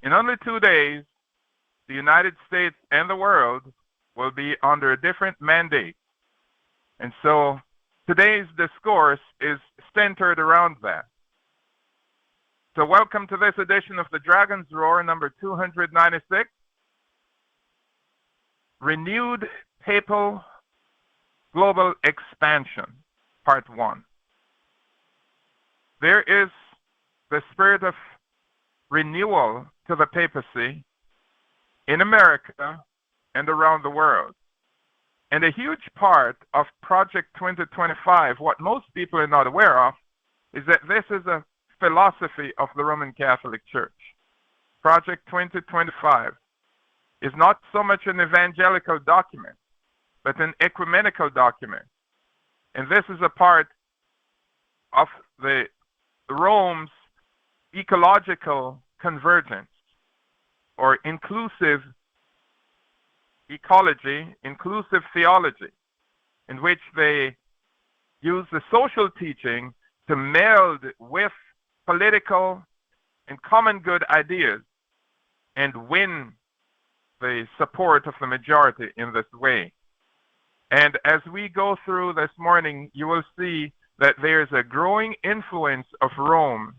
In only 2 days, the United States and the world will be under a different mandate. And so today's discourse is centered around that. So welcome to this edition of the Dragon's Roar, number 296, Renewed Papal Global Expansion, Part 1. There is the spirit of renewal to the papacy in America and around the world. And a huge part of Project 2025, what most people are not aware of, is that this is a philosophy of the Roman Catholic Church. Project 2025 is not so much an evangelical document, but an ecumenical document. And this is a part of the Rome's ecological convergence, or inclusive ecology, inclusive theology, in which they use the social teaching to meld with political and common good ideas and win the support of the majority in this way. And as we go through this morning, you will see that there's a growing influence of Rome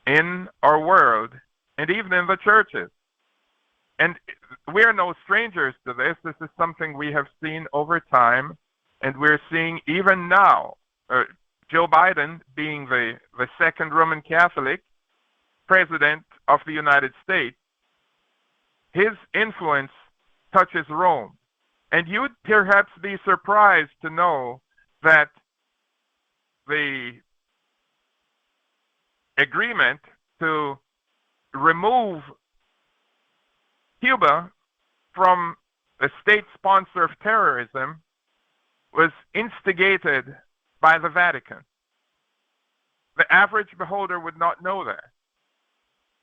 in our world and even in the churches. And we're no strangers to this. This is something we have seen over time, and we're seeing even now. Joe Biden, being the second Roman Catholic president of the United States, his influence touches Rome. And you'd perhaps be surprised to know that the agreement to remove Cuba from the state sponsor of terrorism was instigated by the Vatican. The average beholder would not know that.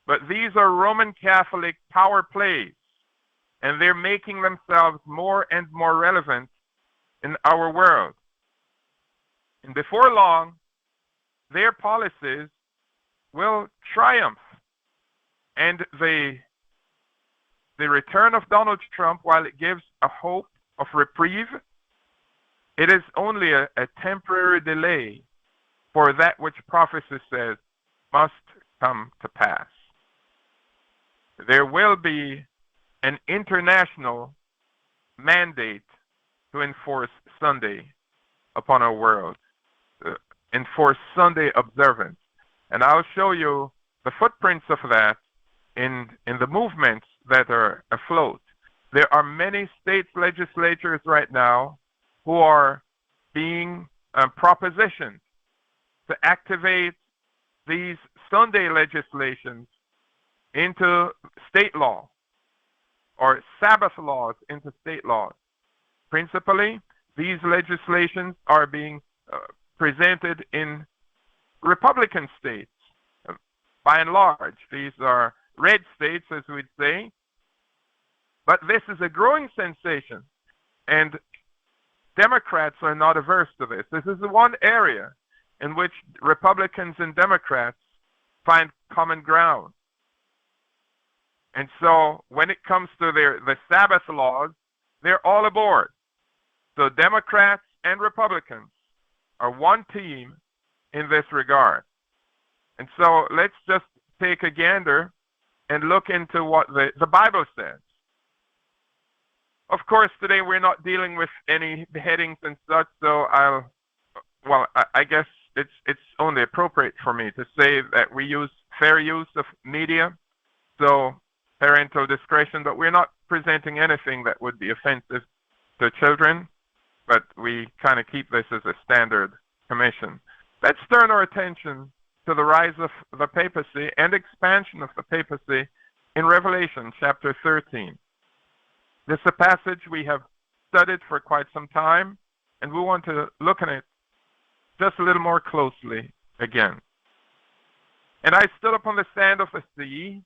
But these are Roman Catholic power plays, and they're making themselves more and more relevant in our world. And before long, their policies will triumph. And the return of Donald Trump, while it gives a hope of reprieve, it is only a temporary delay for that which prophecy says must come to pass. There will be an international mandate to enforce Sunday upon our world, enforce Sunday observance. And I'll show you the footprints of that in the movements that are afloat. There are many state legislatures right now who are being propositioned to activate these Sunday legislations into state law, or Sabbath laws into state laws. Principally, these legislations are being presented in Republican states. By and large, these are red states, as we'd say. But this is a growing sensation, and Democrats are not averse to this. This is the one area in which Republicans and Democrats find common ground. And so when it comes to the Sabbath laws, they're all aboard. So Democrats and Republicans are one team in this regard. And so let's just take a gander and look into what the Bible says. Of course, today we're not dealing with any beheadings and such, so I guess it's only appropriate for me to say that we use fair use of media, so parental discretion, but we're not presenting anything that would be offensive to children, but we kind of keep this as a standard commission. Let's turn our attention to the rise of the papacy and expansion of the papacy in Revelation chapter 13. This is a passage we have studied for quite some time, and we want to look at it just a little more closely again. And I stood upon the sand of the sea,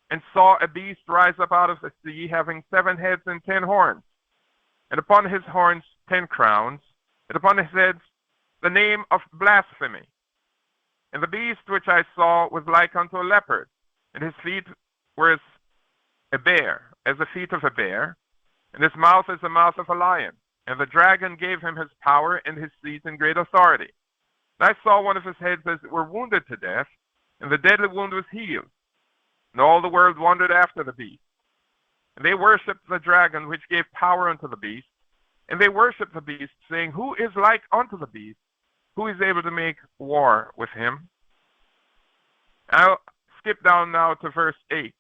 and saw a beast rise up out of the sea, having 7 heads and 10 horns, and upon his horns 10 crowns, and upon his heads the name of blasphemy. And the beast which I saw was like unto a leopard, and his feet was a bear, as the feet of a bear, and his mouth is the mouth of a lion. And the dragon gave him his power and his seat and great authority. And I saw one of his heads as it were wounded to death, and the deadly wound was healed. And all the world wondered after the beast. And they worshipped the dragon, which gave power unto the beast. And they worshipped the beast, saying, Who is like unto the beast? Who is able to make war with him? I'll skip down now to verse 8.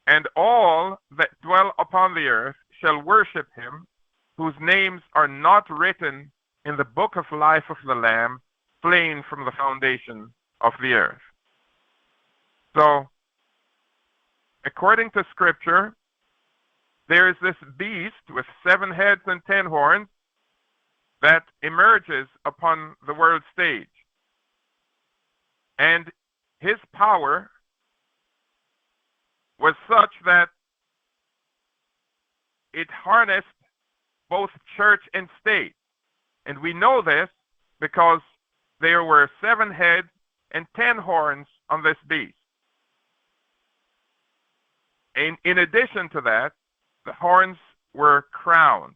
And all that dwell upon the earth shall worship him, whose names are not written in the book of life of the Lamb, slain from the foundation of the earth. So, according to Scripture, there is this beast with 7 heads and 10 horns that emerges upon the world stage. And his power was such that it harnessed both church and state. And we know this because there were 7 heads and 10 horns on this beast. In addition to that, the horns were crowned.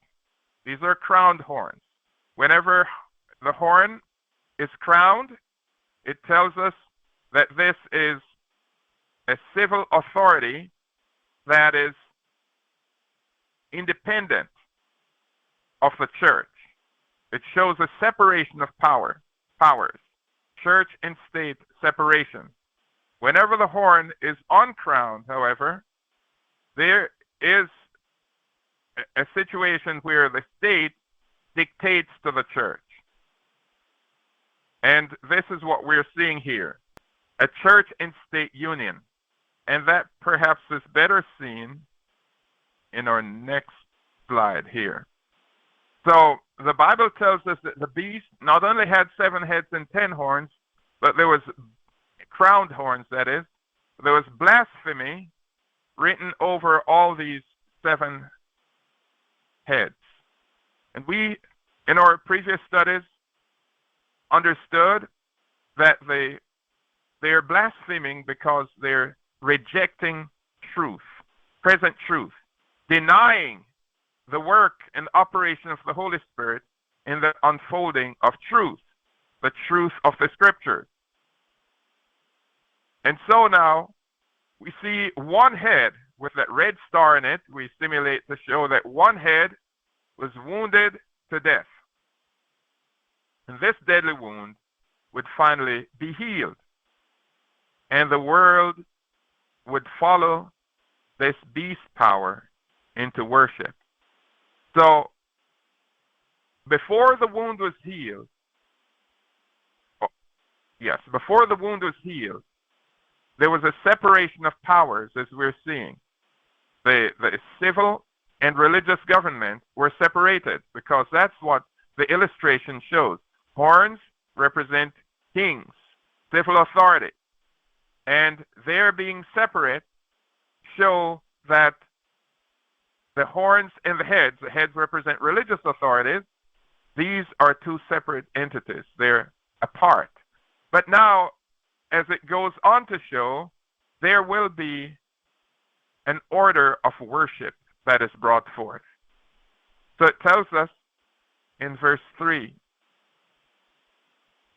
These are crowned horns. Whenever the horn is crowned, it tells us that this is a civil authority that is independent of the church. It shows a separation of powers, church and state separation. Whenever the horn is uncrowned, however, there is a situation where the state dictates to the church. And this is what we're seeing here, a church and state union. And that perhaps is better seen in our next slide here. So the Bible tells us that the beast not only had 7 heads and 10 horns, but there was crowned horns, that is. There was blasphemy written over all these 7 heads. And we, in our previous studies, understood that they're blaspheming because they're rejecting truth, present truth, denying the work and operation of the Holy Spirit in the unfolding of truth, the truth of the Scriptures. And so now we see one head with that red star in it. We simulate to show that one head was wounded to death. And this deadly wound would finally be healed. And the world would follow this beast power into worship. So, before the wound was healed, before the wound was healed, there was a separation of powers, as we're seeing. The civil and religious government were separated, because that's what the illustration shows. Horns represent kings, civil authority. And their being separate show that the horns and the heads represent religious authorities. These are 2 separate entities. They're apart. But now, as it goes on to show, there will be an order of worship that is brought forth. So it tells us in verse 3,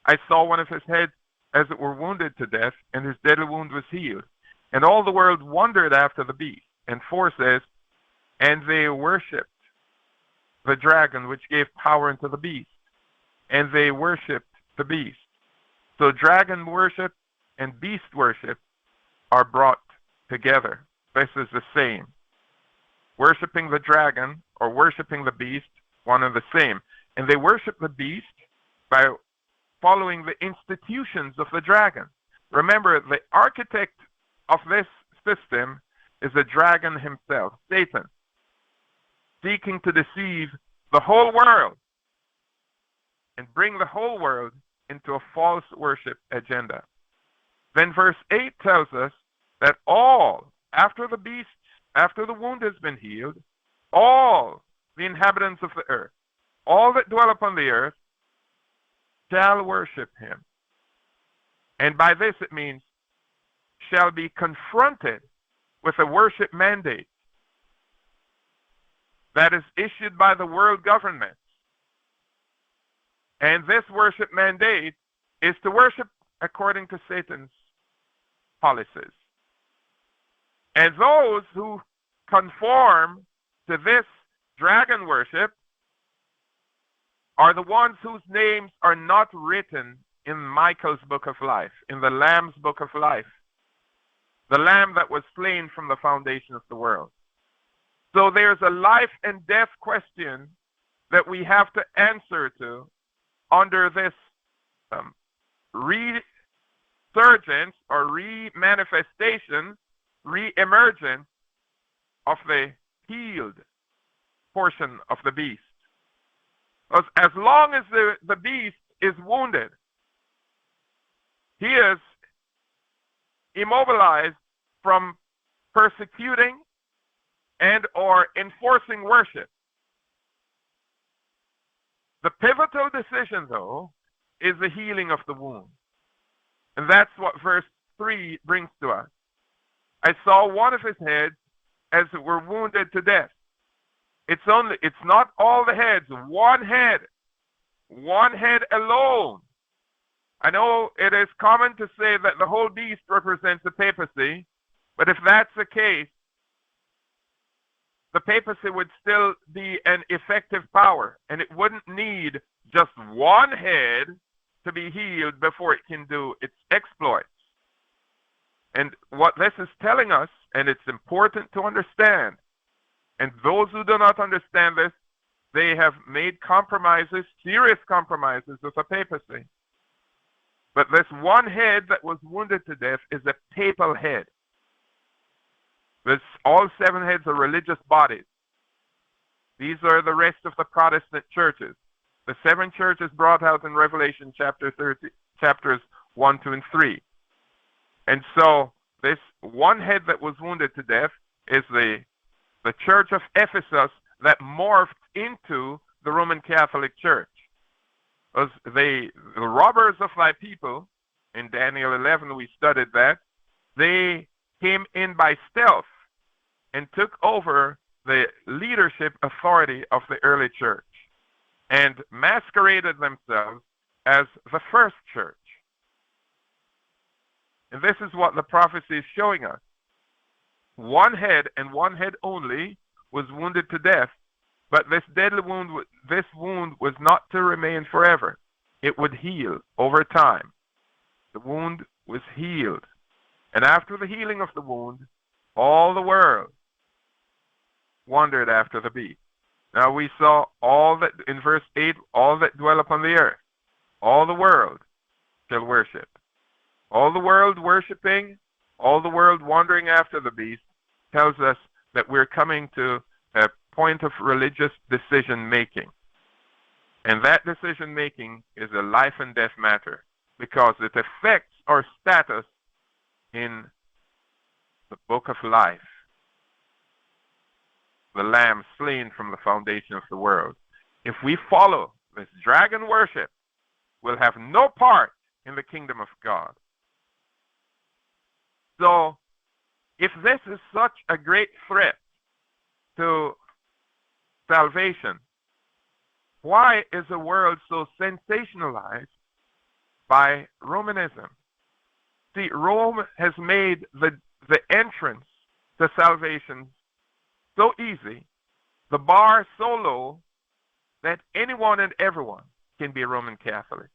I saw one of his heads as it were wounded to death, and his deadly wound was healed. And all the world wondered after the beast. And 4 says, and they worshipped the dragon, which gave power unto the beast. And they worshipped the beast. So dragon worship and beast worship are brought together. This is the same. Worshipping the dragon or worshipping the beast, one and the same. And they worship the beast by following the institutions of the dragon. Remember, the architect of this system is the dragon himself, Satan, seeking to deceive the whole world and bring the whole world into a false worship agenda. Then verse 8 tells us that all, after the wound has been healed, all the inhabitants of the earth, all that dwell upon the earth, shall worship him. And by this it means shall be confronted with a worship mandate that is issued by the world government. And this worship mandate is to worship according to Satan's policies. And those who conform to this dragon worship are the ones whose names are not written in Michael's book of life, in the Lamb's book of life, the Lamb that was slain from the foundation of the world. So there's a life and death question that we have to answer to under this resurgence or re-manifestation, re-emergence of the healed portion of the beast. As long as the beast is wounded, he is immobilized from persecuting and or enforcing worship. The pivotal decision, though, is the healing of the wound. And that's what verse 3 brings to us. I saw one of his heads as it were wounded to death. It's not all the heads, one head alone. I know it is common to say that the whole beast represents the papacy, but if that's the case, the papacy would still be an effective power, and it wouldn't need just one head to be healed before it can do its exploits. And what this is telling us, and it's important to understand, and those who do not understand this, they have made compromises, serious compromises with the papacy. But this one head that was wounded to death is a papal head. All 7 heads are religious bodies. These are the rest of the Protestant churches. The 7 churches brought out in Revelation chapters 1, 2, and 3. And so this one head that was wounded to death is the church of Ephesus that morphed into the Roman Catholic Church. The robbers of thy people, in Daniel 11 we studied that, they came in by stealth and took over the leadership authority of the early church and masqueraded themselves as the first church. And this is what the prophecy is showing us. One head and one head only was wounded to death, but this deadly wound, this wound was not to remain forever. It would heal over time. The wound was healed. And after the healing of the wound, all the world wandered after the beast. Now we saw all that, in verse 8, all that dwell upon the earth, all the world shall worship. All the world worshiping, all the world wandering after the beast tells us that we're coming to a point of religious decision making. And that decision making is a life and death matter because it affects our status in the book of life. The Lamb slain from the foundation of the world. If we follow this dragon worship, we'll have no part in the kingdom of God. So, if this is such a great threat to salvation, why is the world so sensationalized by Romanism? See, Rome has made the entrance to salvation so easy, the bar so low, that anyone and everyone can be a Roman Catholic.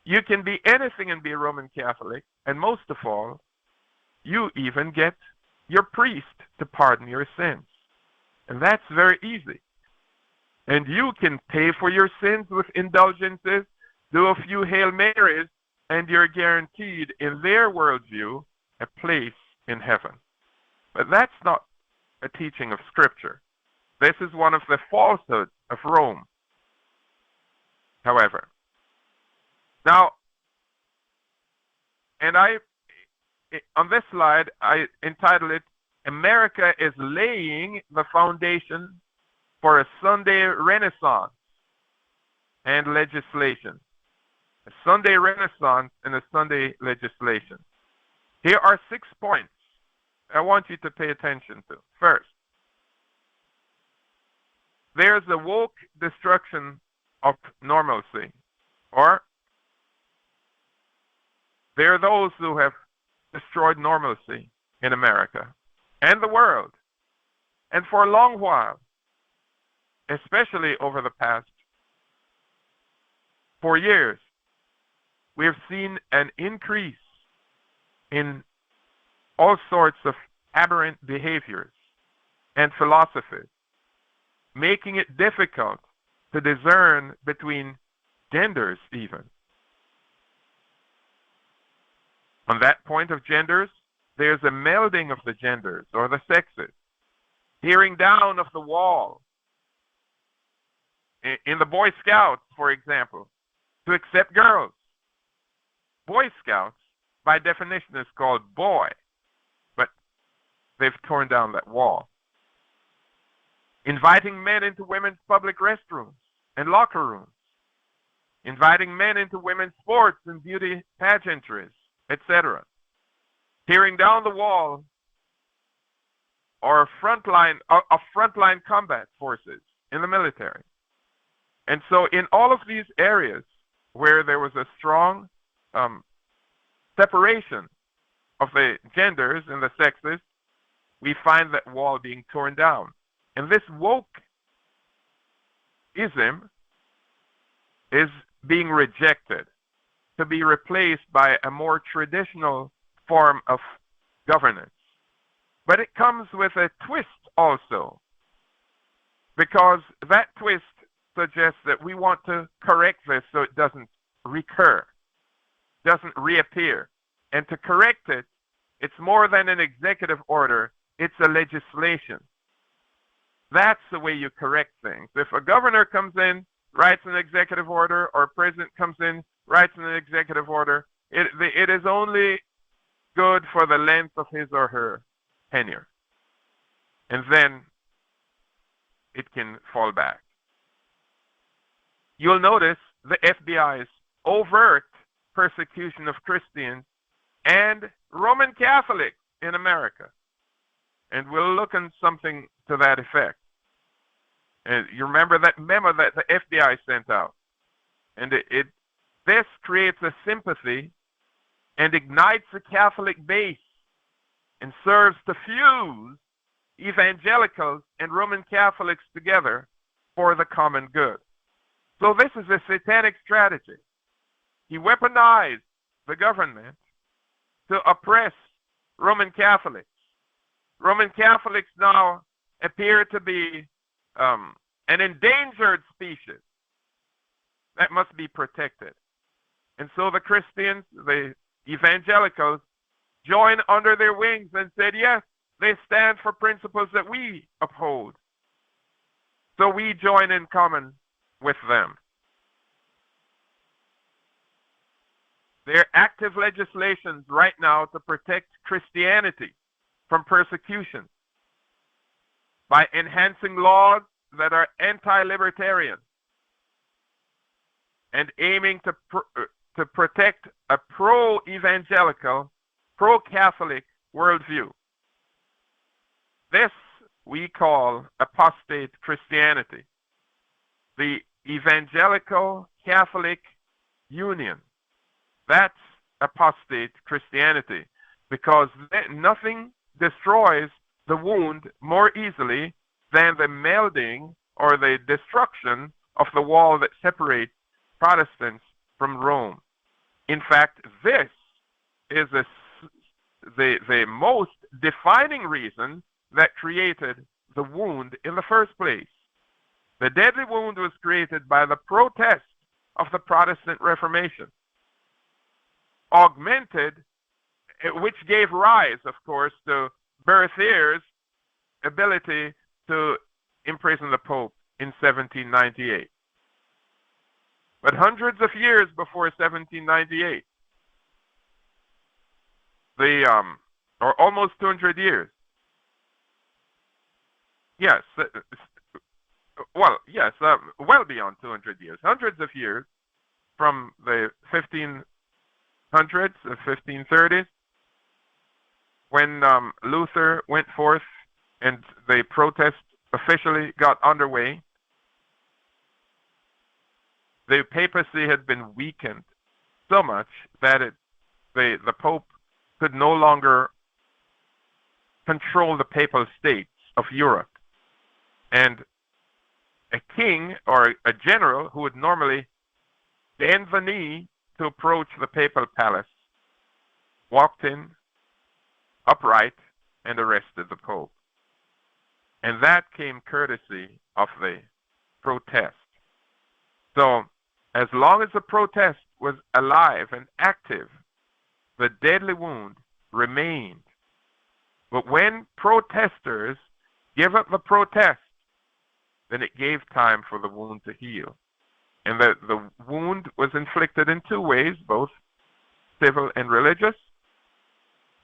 You can be anything and be a Roman Catholic, and most of all, you even get your priest to pardon your sins. And that's very easy. And you can pay for your sins with indulgences, do a few Hail Marys, and you're guaranteed, in their worldview, a place in heaven. But that's not a teaching of Scripture. This is one of the falsehoods of Rome. However, now, and on this slide, I entitled it, America is laying the foundation for a Sunday Renaissance and legislation. A Sunday Renaissance and a Sunday legislation. Here are 6 points I want you to pay attention to. First, there's the woke destruction of normalcy, or there are those who have destroyed normalcy in America and the world. And for a long while, especially over the past 4 years, we have seen an increase in all sorts of aberrant behaviors and philosophies, making it difficult to discern between genders even. On that point of genders, there's a melding of the genders or the sexes, tearing down of the wall. In the Boy Scouts, for example, to accept girls. Boy Scouts, by definition, is called boy, but they've torn down that wall. Inviting men into women's public restrooms and locker rooms. Inviting men into women's sports and beauty pageantries, etc. Tearing down the wall or frontline combat forces in the military. And so in all of these areas where there was a strong separation of the genders and the sexes, we find that wall being torn down. And this wokeism is being rejected to be replaced by a more traditional form of governance. But it comes with a twist also, because that twist suggests that we want to correct this so it doesn't recur, doesn't reappear. And to correct it, it's more than an executive order, it's a legislation. That's the way you correct things. If a governor comes in, writes an executive order, or a president comes in, writes an executive order, it is only good for the length of his or her tenure. And then it can fall back. You'll notice the FBI's overt persecution of Christians and Roman Catholics in America. And we'll look at something to that effect. And you remember that memo that the FBI sent out. And this creates a sympathy and ignites a Catholic base and serves to fuse evangelicals and Roman Catholics together for the common good. So this is a satanic strategy. He weaponized the government to oppress Roman Catholics. Roman Catholics now appear to be an endangered species that must be protected. And so the Christians, the evangelicals, joined under their wings and said, yes, they stand for principles that we uphold. So we join in common with them. There are active legislations right now to protect Christianity from persecution by enhancing laws that are anti-libertarian and aiming to protect a pro-evangelical, pro-Catholic worldview. This we call apostate Christianity. The Evangelical Catholic Union. That's apostate Christianity, because nothing destroys the wound more easily than the melding or the destruction of the wall that separates Protestants from Rome. In fact, this is the most defining reason that created the wound in the first place. The deadly wound was created by the protest of the Protestant Reformation, augmented, which gave rise, of course, to Berthier's ability to imprison the Pope in 1798. But hundreds of years before 1798, or almost 200 years, yes, well beyond 200 years, hundreds of years, from the 1500s, the 1530s, when Luther went forth and the protest officially got underway, the papacy had been weakened so much that the Pope could no longer control the papal states of Europe. And a king or a general who would normally bend the knee to approach the papal palace walked in upright and arrested the Pope. And that came courtesy of the protest. So, as long as the protest was alive and active, the deadly wound remained. But when protesters give up the protest, then it gave time for the wound to heal. And the wound was inflicted in two ways, both civil and religious.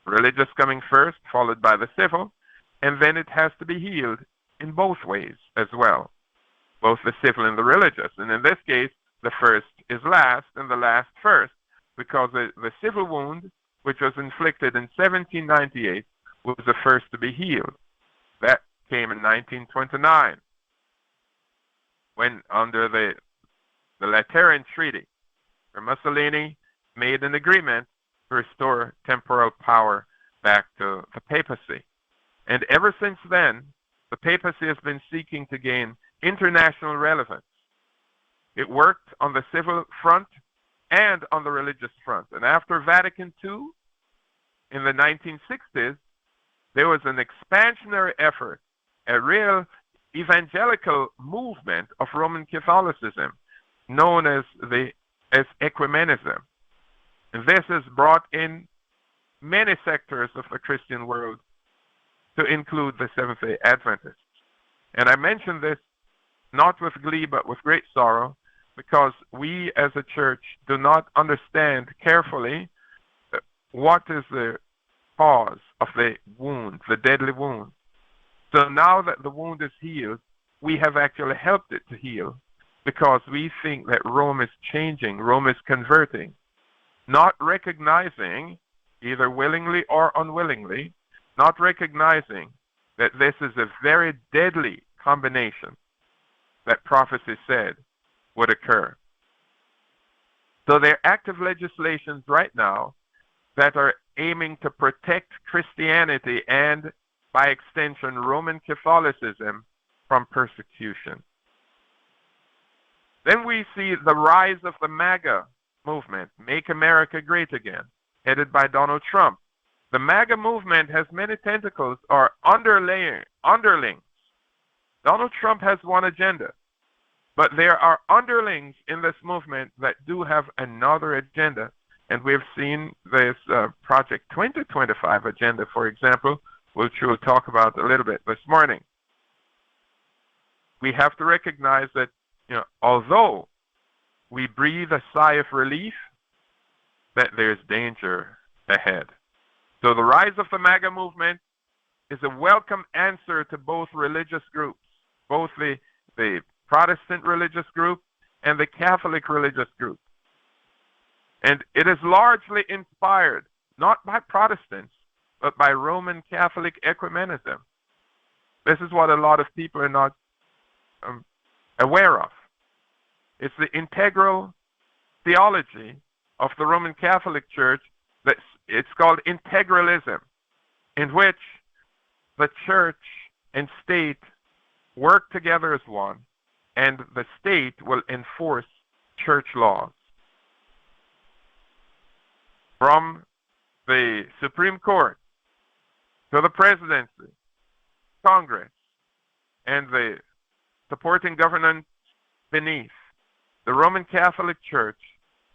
Religious coming first, followed by the civil, and then it has to be healed in both ways as well, both the civil and the religious. And in this case, the first is last and the last first, because the civil wound, which was inflicted in 1798, was the first to be healed. That came in 1929, when under the Lateran Treaty, where Mussolini made an agreement to restore temporal power back to the papacy. And ever since then, the papacy has been seeking to gain international relevance. It worked on the civil front and on the religious front. And after Vatican II, in the 1960s, there was an expansionary effort, a real evangelical movement of Roman Catholicism, known as ecumenism. And this has brought in many sectors of the Christian world to include the Seventh-day Adventists. And I mention this not with glee but with great sorrow, because we as a church do not understand carefully what is the cause of the wound, the deadly wound. So now that the wound is healed, we have actually helped it to heal, because we think that Rome is changing, Rome is converting, not recognizing, either willingly or unwillingly, not recognizing that this is a very deadly combination that prophecy said would occur. So there are active legislations right now that are aiming to protect Christianity and, by extension, Roman Catholicism from persecution. Then we see the rise of the MAGA movement, Make America Great Again, headed by Donald Trump. The MAGA movement has many tentacles or underlings. Donald Trump has one agenda, but there are underlings in this movement that do have another agenda. And we've seen this Project 2025 agenda, for example, which we'll talk about a little bit this morning. We have to recognize that, although we breathe a sigh of relief, that there's danger ahead. So the rise of the MAGA movement is a welcome answer to both religious groups, both the Protestant religious group and the Catholic religious group. And it is largely inspired, not by Protestants, but by Roman Catholic ecumenism. This is what a lot of people are not aware of. It's the integral theology of the Roman Catholic Church. It's called integralism, in which the church and state work together as one, and the state will enforce church laws. From the Supreme Court to the presidency, Congress, and the supporting government beneath, the Roman Catholic Church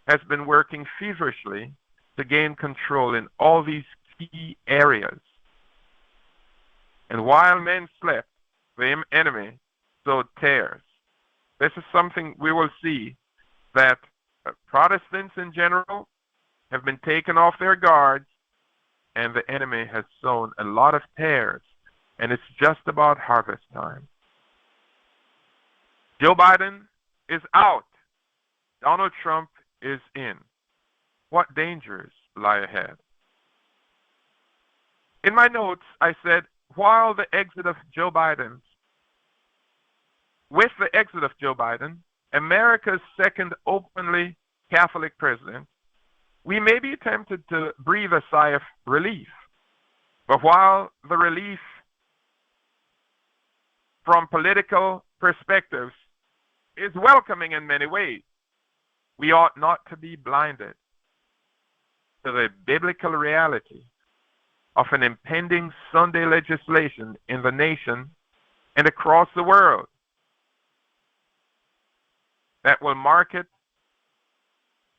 has been working feverishly to gain control in all these key areas. And while men slept, the enemy sowed tares. This is something we will see, that Protestants in general have been taken off their guards, and the enemy has sown a lot of tares, and it's just about harvest time. Joe Biden is out. Donald Trump is in. What dangers lie ahead? In my notes, I said, while the exit of Joe Biden, with the exit of Joe Biden, America's second openly Catholic president, we may be tempted to breathe a sigh of relief. But while the relief from political perspectives is welcoming in many ways, we ought not to be blinded to the biblical reality of an impending Sunday legislation in the nation and across the world that will market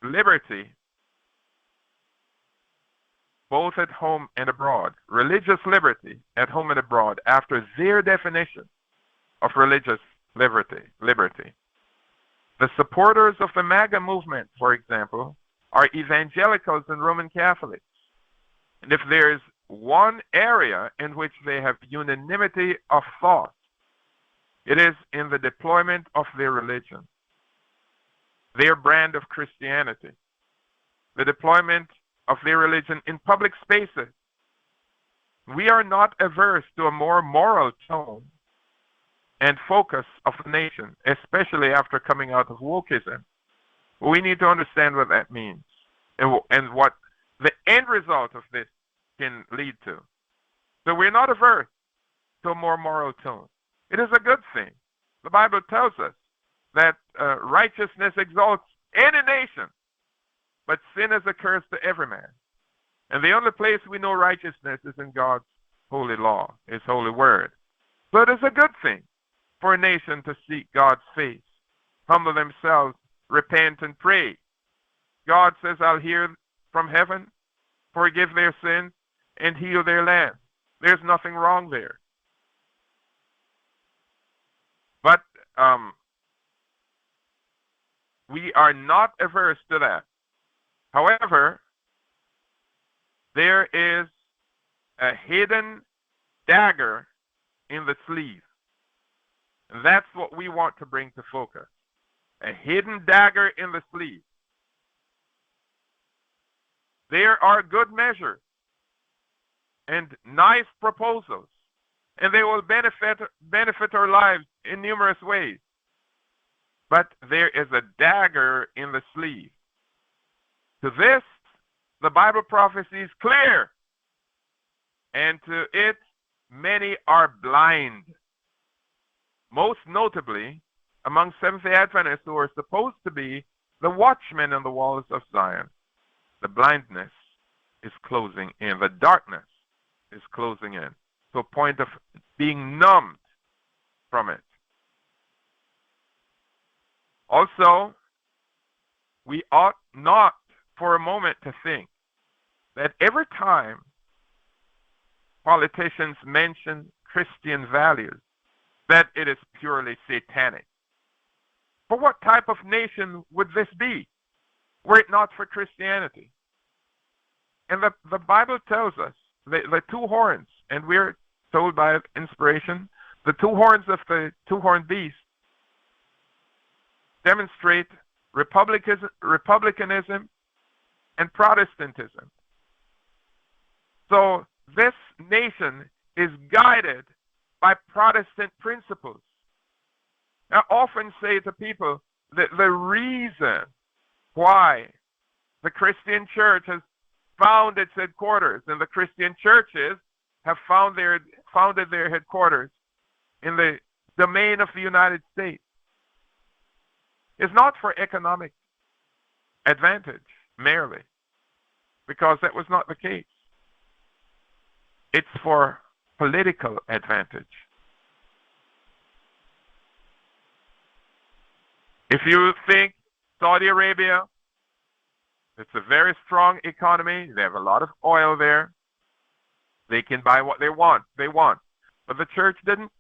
liberty both at home and abroad, religious liberty at home and abroad, after their definition of religious liberty. The supporters of the MAGA movement, for example, are evangelicals and Roman Catholics. And if there's one area in which they have unanimity of thought, it is in the deployment of their religion, their brand of Christianity, the deployment of their religion in public spaces. We are not averse to a more moral tone and focus of the nation, especially after coming out of wokeism. We need to understand what that means and what the end result of this can lead to. So we're not averse to a more moral tone. It is a good thing. The Bible tells us that righteousness exalts any nation, but sin is a curse to every man. And the only place we know righteousness is in God's holy law, His holy word. So it is a good thing for a nation to seek God's face, humble themselves, repent, and pray. God says, I'll hear from heaven, forgive their sins, and heal their land. There's nothing wrong there. But we are not averse to that. However, there is a hidden dagger in the sleeve. And that's what we want to bring to focus. A hidden dagger in the sleeve. There are good measures and nice proposals, and they will benefit our lives in numerous ways. But there is a dagger in the sleeve. To this, the Bible prophecy is clear, and to it, many are blind. Most notably, among Seventh-day Adventists who are supposed to be the watchmen on the walls of Zion, the blindness is closing in, the darkness is closing in, to a point of being numbed from it. Also, we ought not for a moment to think that every time politicians mention Christian values, that it is purely satanic. For what type of nation would this be, were it not for Christianity? And the Bible tells us the two horns, and we're told by inspiration, the two horns of the two-horned beast demonstrate republicanism and Protestantism. So this nation is guided by Protestant principles. I often say to people that the reason why the Christian church has found its headquarters and the Christian churches have founded their headquarters in the domain of the United States is not for economic advantage merely, because that was not the case. It's for political advantage. If you think Saudi Arabia, it's a very strong economy, they have a lot of oil there, they can buy what they want. But the church didn't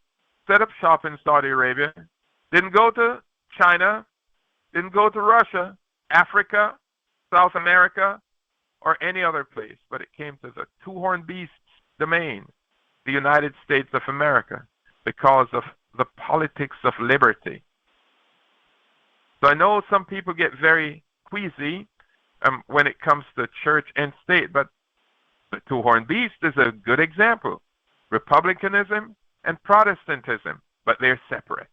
set up shop in Saudi Arabia, didn't go to China, didn't go to Russia, Africa, South America, or any other place, but it came to the two-horned beast's domain, the United States of America, because of the politics of liberty. So I know some people get very queasy when it comes to church and state, but The two-horned beast is a good example. Republicanism and Protestantism, but they're separate.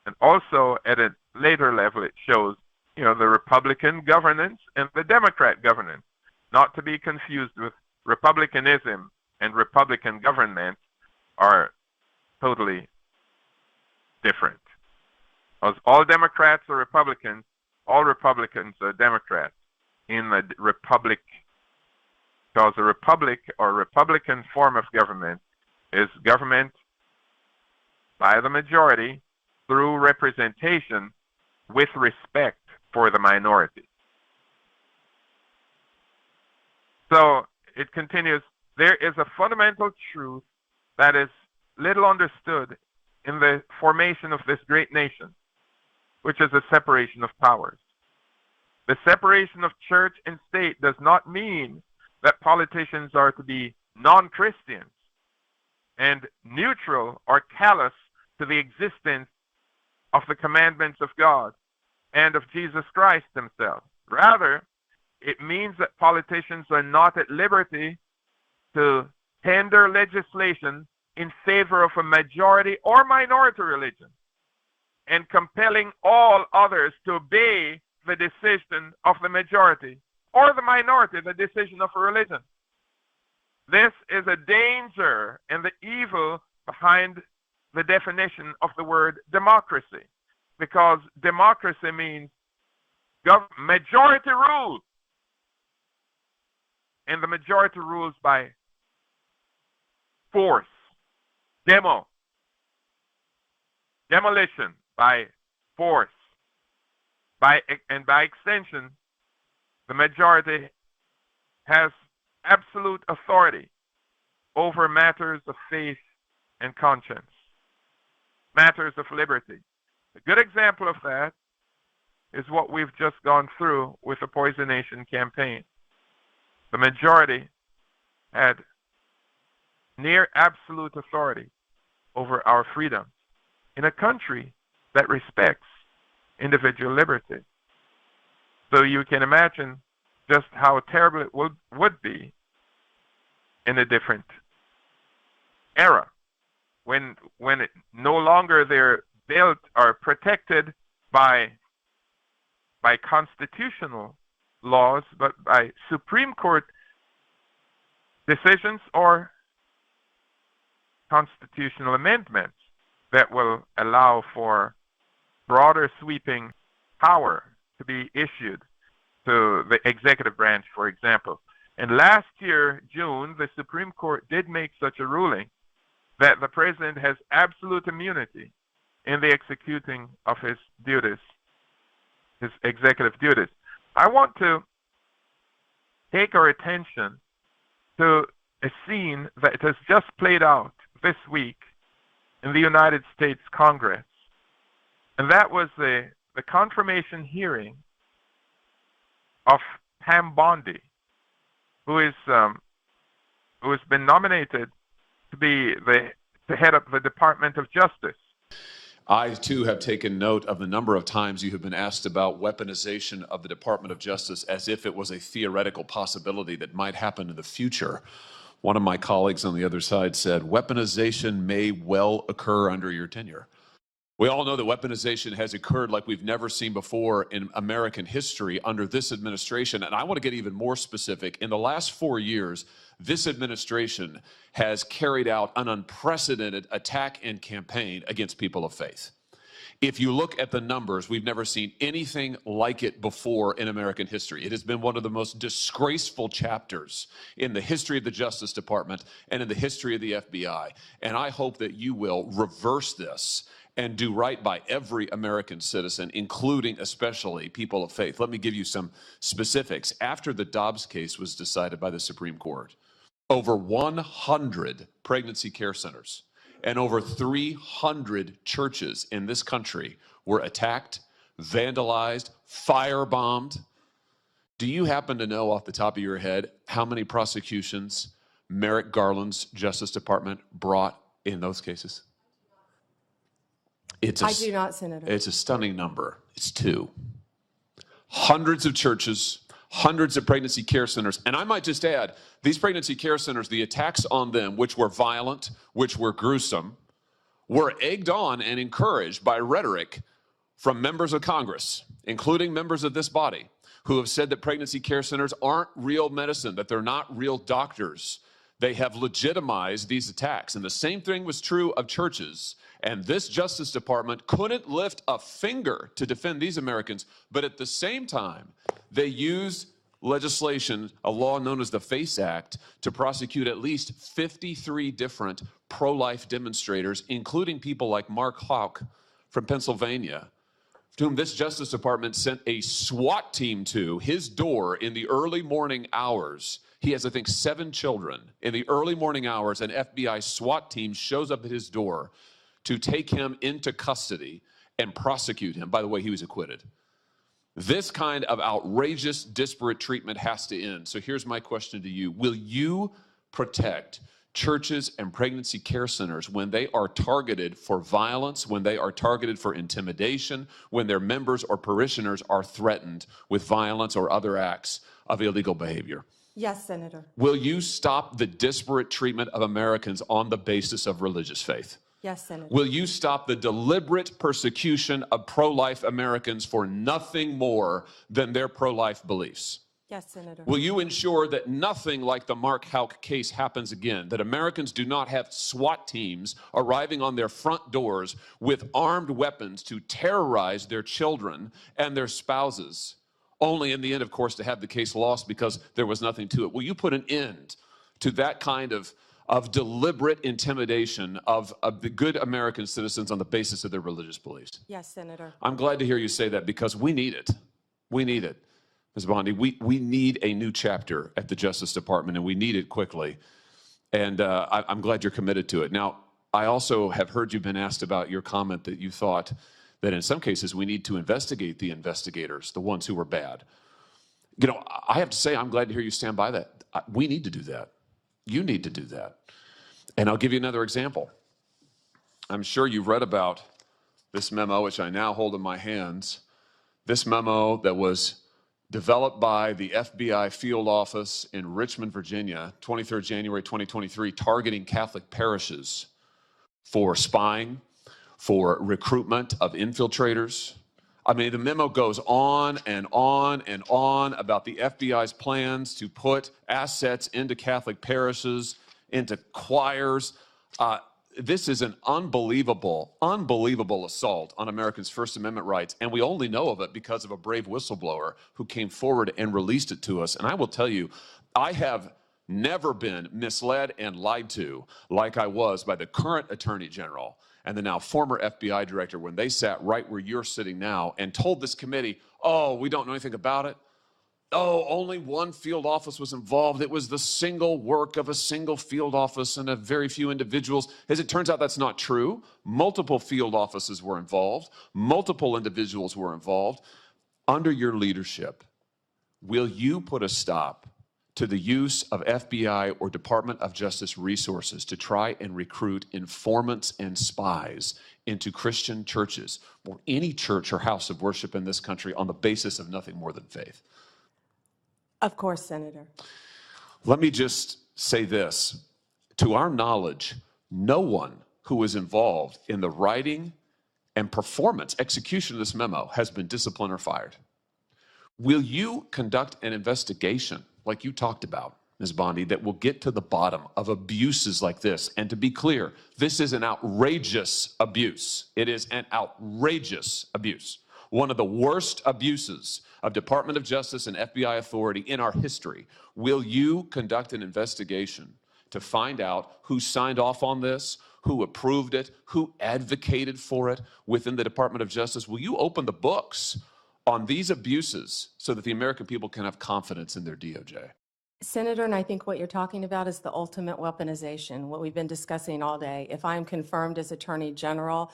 And also at a later level it shows, the Republican governance and the Democrat governance, not to be confused with republicanism and Republican government are totally different. As all Democrats are Republicans, all Republicans are Democrats in the republic, because a republic or Republican form of government is government by the majority through representation with respect for the minority. So it continues, there is a fundamental truth that is little understood in the formation of this great nation, which is a separation of powers. The separation of church and state does not mean that politicians are to be non-Christians and neutral or callous to the existence of the commandments of God and of Jesus Christ himself. Rather, it means that politicians are not at liberty to tender legislation in favor of a majority or minority religion and compelling all others to obey the decision of the majority or the minority, the decision of a religion. This is a danger and the evil behind the definition of the word democracy, because democracy means majority rules, and the majority rules by force, demolition by force, and by extension, the majority has absolute authority over matters of faith and conscience, matters of liberty. A good example of that is what we've just gone through with the poisonation campaign. The majority had near absolute authority over our freedoms in a country that respects individual liberty. So you can imagine just how terrible it would be in a different era, when it no longer they're built or protected by constitutional laws, but by Supreme Court decisions or constitutional amendments that will allow for broader sweeping power to be issued to the executive branch, for example. And last year, June, the Supreme Court did make such a ruling that the president has absolute immunity in the executing of his duties, his executive duties. I want to take our attention to a scene that has just played out this week in the United States Congress. And that was the confirmation hearing of Pam Bondi, who has been nominated to head up the Department of Justice. I, too, have taken note of the number of times you have been asked about weaponization of the Department of Justice as if it was a theoretical possibility that might happen in the future. One of my colleagues on the other side said, weaponization may well occur under your tenure. We all know that weaponization has occurred like we've never seen before in American history under this administration. And I want to get even more specific. In the last 4 years, this administration has carried out an unprecedented attack and campaign against people of faith. If you look at the numbers, we've never seen anything like it before in American history. It has been one of the most disgraceful chapters in the history of the Justice Department and in the history of the FBI. And I hope that you will reverse this and do right by every American citizen, including especially people of faith. Let me give you some specifics. After the Dobbs case was decided by the Supreme Court, over 100 pregnancy care centers and over 300 churches in this country were attacked, vandalized, firebombed. Do you happen to know off the top of your head how many prosecutions Merrick Garland's Justice Department brought in those cases? I do not, Senator. It's a stunning number. It's 2. Hundreds of churches, hundreds of pregnancy care centers. And I might just add, these pregnancy care centers, the attacks on them, which were violent, which were gruesome, were egged on and encouraged by rhetoric from members of Congress, including members of this body, who have said that pregnancy care centers aren't real medicine, that they're not real doctors. They have legitimized these attacks. And the same thing was true of churches. And this Justice Department couldn't lift a finger to defend these Americans. But at the same time, they used legislation, a law known as the FACE Act, to prosecute at least 53 different pro-life demonstrators, including people like Mark Houck from Pennsylvania, to whom this Justice Department sent a SWAT team to his door in the early morning hours. He has, I think, 7 children. In the early morning hours, an FBI SWAT team shows up at his door to take him into custody and prosecute him. By the way, he was acquitted. This kind of outrageous, disparate treatment has to end. So here's my question to you. Will you protect churches and pregnancy care centers when they are targeted for violence, when they are targeted for intimidation, when their members or parishioners are threatened with violence or other acts of illegal behavior? Yes, Senator. Will you stop the disparate treatment of Americans on the basis of religious faith? Yes, Senator. Will you stop the deliberate persecution of pro-life Americans for nothing more than their pro-life beliefs? Yes, Senator. Will you ensure that nothing like the Mark Houck case happens again, that Americans do not have SWAT teams arriving on their front doors with armed weapons to terrorize their children and their spouses, only in the end, of course, to have the case lost because there was nothing to it? Will you put an end to that kind of deliberate intimidation of the good American citizens on the basis of their religious beliefs? Yes, Senator. I'm glad to hear you say that because we need it. We need it. Ms. Bondi, we need a new chapter at the Justice Department, and we need it quickly. And I'm glad you're committed to it. Now, I also have heard you've been asked about your comment that you thought that in some cases we need to investigate the investigators, the ones who were bad. You know, I have to say I'm glad to hear you stand by that. We need to do that. You need to do that. And I'll give you another example. I'm sure you've read about this memo, which I now hold in my hands. This memo that was developed by the FBI field office in Richmond, Virginia, 23rd January 2023, targeting Catholic parishes for spying, for recruitment of infiltrators. I mean, the memo goes on and on and on about the FBI's plans to put assets into Catholic parishes, into choirs. This is an unbelievable, unbelievable assault on Americans' First Amendment rights, and we only know of it because of a brave whistleblower who came forward and released it to us. And I will tell you, I have never been misled and lied to like I was by the current Attorney General and the now former FBI Director when they sat right where you're sitting now and told this committee, oh, we don't know anything about it. Oh, only one field office was involved. It was the single work of a single field office and a very few individuals. As it turns out, that's not true. Multiple field offices were involved. Multiple individuals were involved. Under your leadership, will you put a stop to the use of FBI or Department of Justice resources to try and recruit informants and spies into Christian churches or any church or house of worship in this country on the basis of nothing more than faith? Of course, Senator. Let me just say this. To our knowledge, no one who was involved in the writing and performance, execution of this memo has been disciplined or fired. Will you conduct an investigation like you talked about, Ms. Bondi, that will get to the bottom of abuses like this? And to be clear, this is an outrageous abuse. It is an outrageous abuse. One of the worst abuses of Department of Justice and FBI authority in our history. Will you conduct an investigation to find out who signed off on this, who approved it, who advocated for it within the Department of Justice? Will you open the books on these abuses so that the American people can have confidence in their DOJ? Senator, and I think what you're talking about is the ultimate weaponization, what we've been discussing all day. If I'm confirmed as Attorney General,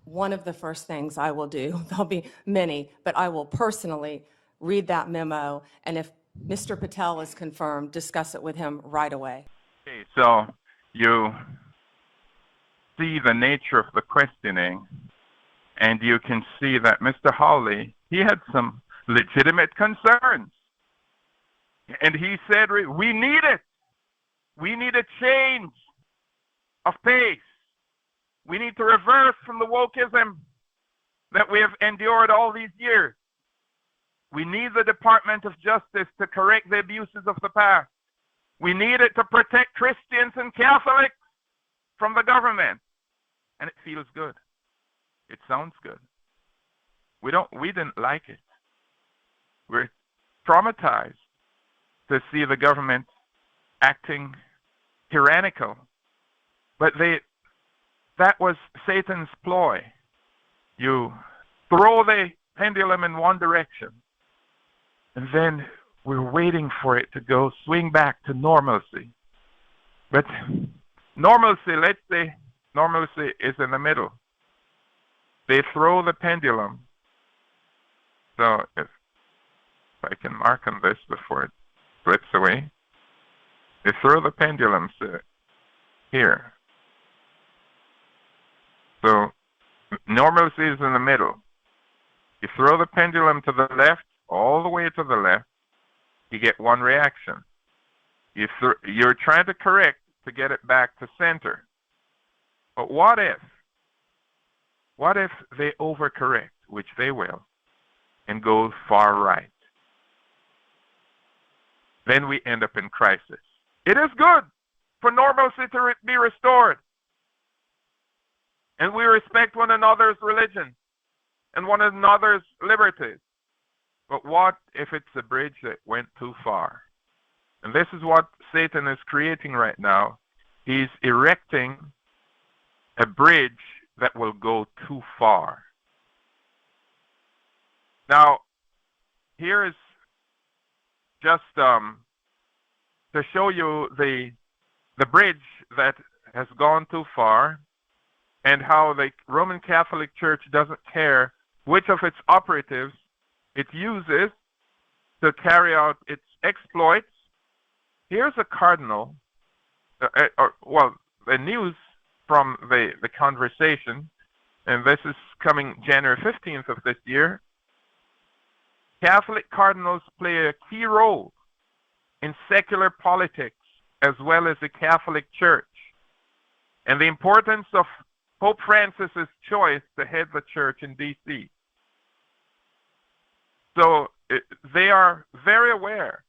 one of the first things I will do, there'll be many, but I will personally read that memo, and if Mr. Patel is confirmed, discuss it with him right away. Okay, so you see the nature of the questioning, and you can see that Mr. Hawley, he had some legitimate concerns And he said, we need it. We need a change of pace. We need to reverse from the wokeism that we have endured all these years. We need the Department of Justice to correct the abuses of the past. We need it to protect Christians and Catholics from the government. And it feels good. It sounds good. We didn't like it. We're traumatized to see the government acting tyrannical. But that was Satan's ploy. You throw the pendulum in one direction, and then we're waiting for it to swing back to normalcy. But normalcy, let's say normalcy is in the middle. They throw the pendulum. So if I can mark on this before it slips away, they throw the pendulum here. So normalcy is in the middle. You throw the pendulum to the left, all the way to the left, you get one reaction. You're trying to correct to get it back to center. But what if they overcorrect, which they will, and go far right? Then we end up in crisis. It is good for normalcy to be restored. And we respect one another's religion and one another's liberties. But what if it's a bridge that went too far? And this is what Satan is creating right now. He's erecting a bridge that will go too far. Now, here is just to show you the bridge that has gone too far, and how the Roman Catholic Church doesn't care which of its operatives it uses to carry out its exploits. Here's a cardinal, the news from the conversation, and this is coming January 15th of this year. Catholic cardinals play a key role in secular politics as well as the Catholic Church, and the importance of Pope Francis's choice to head the church in D.C. So they are very aware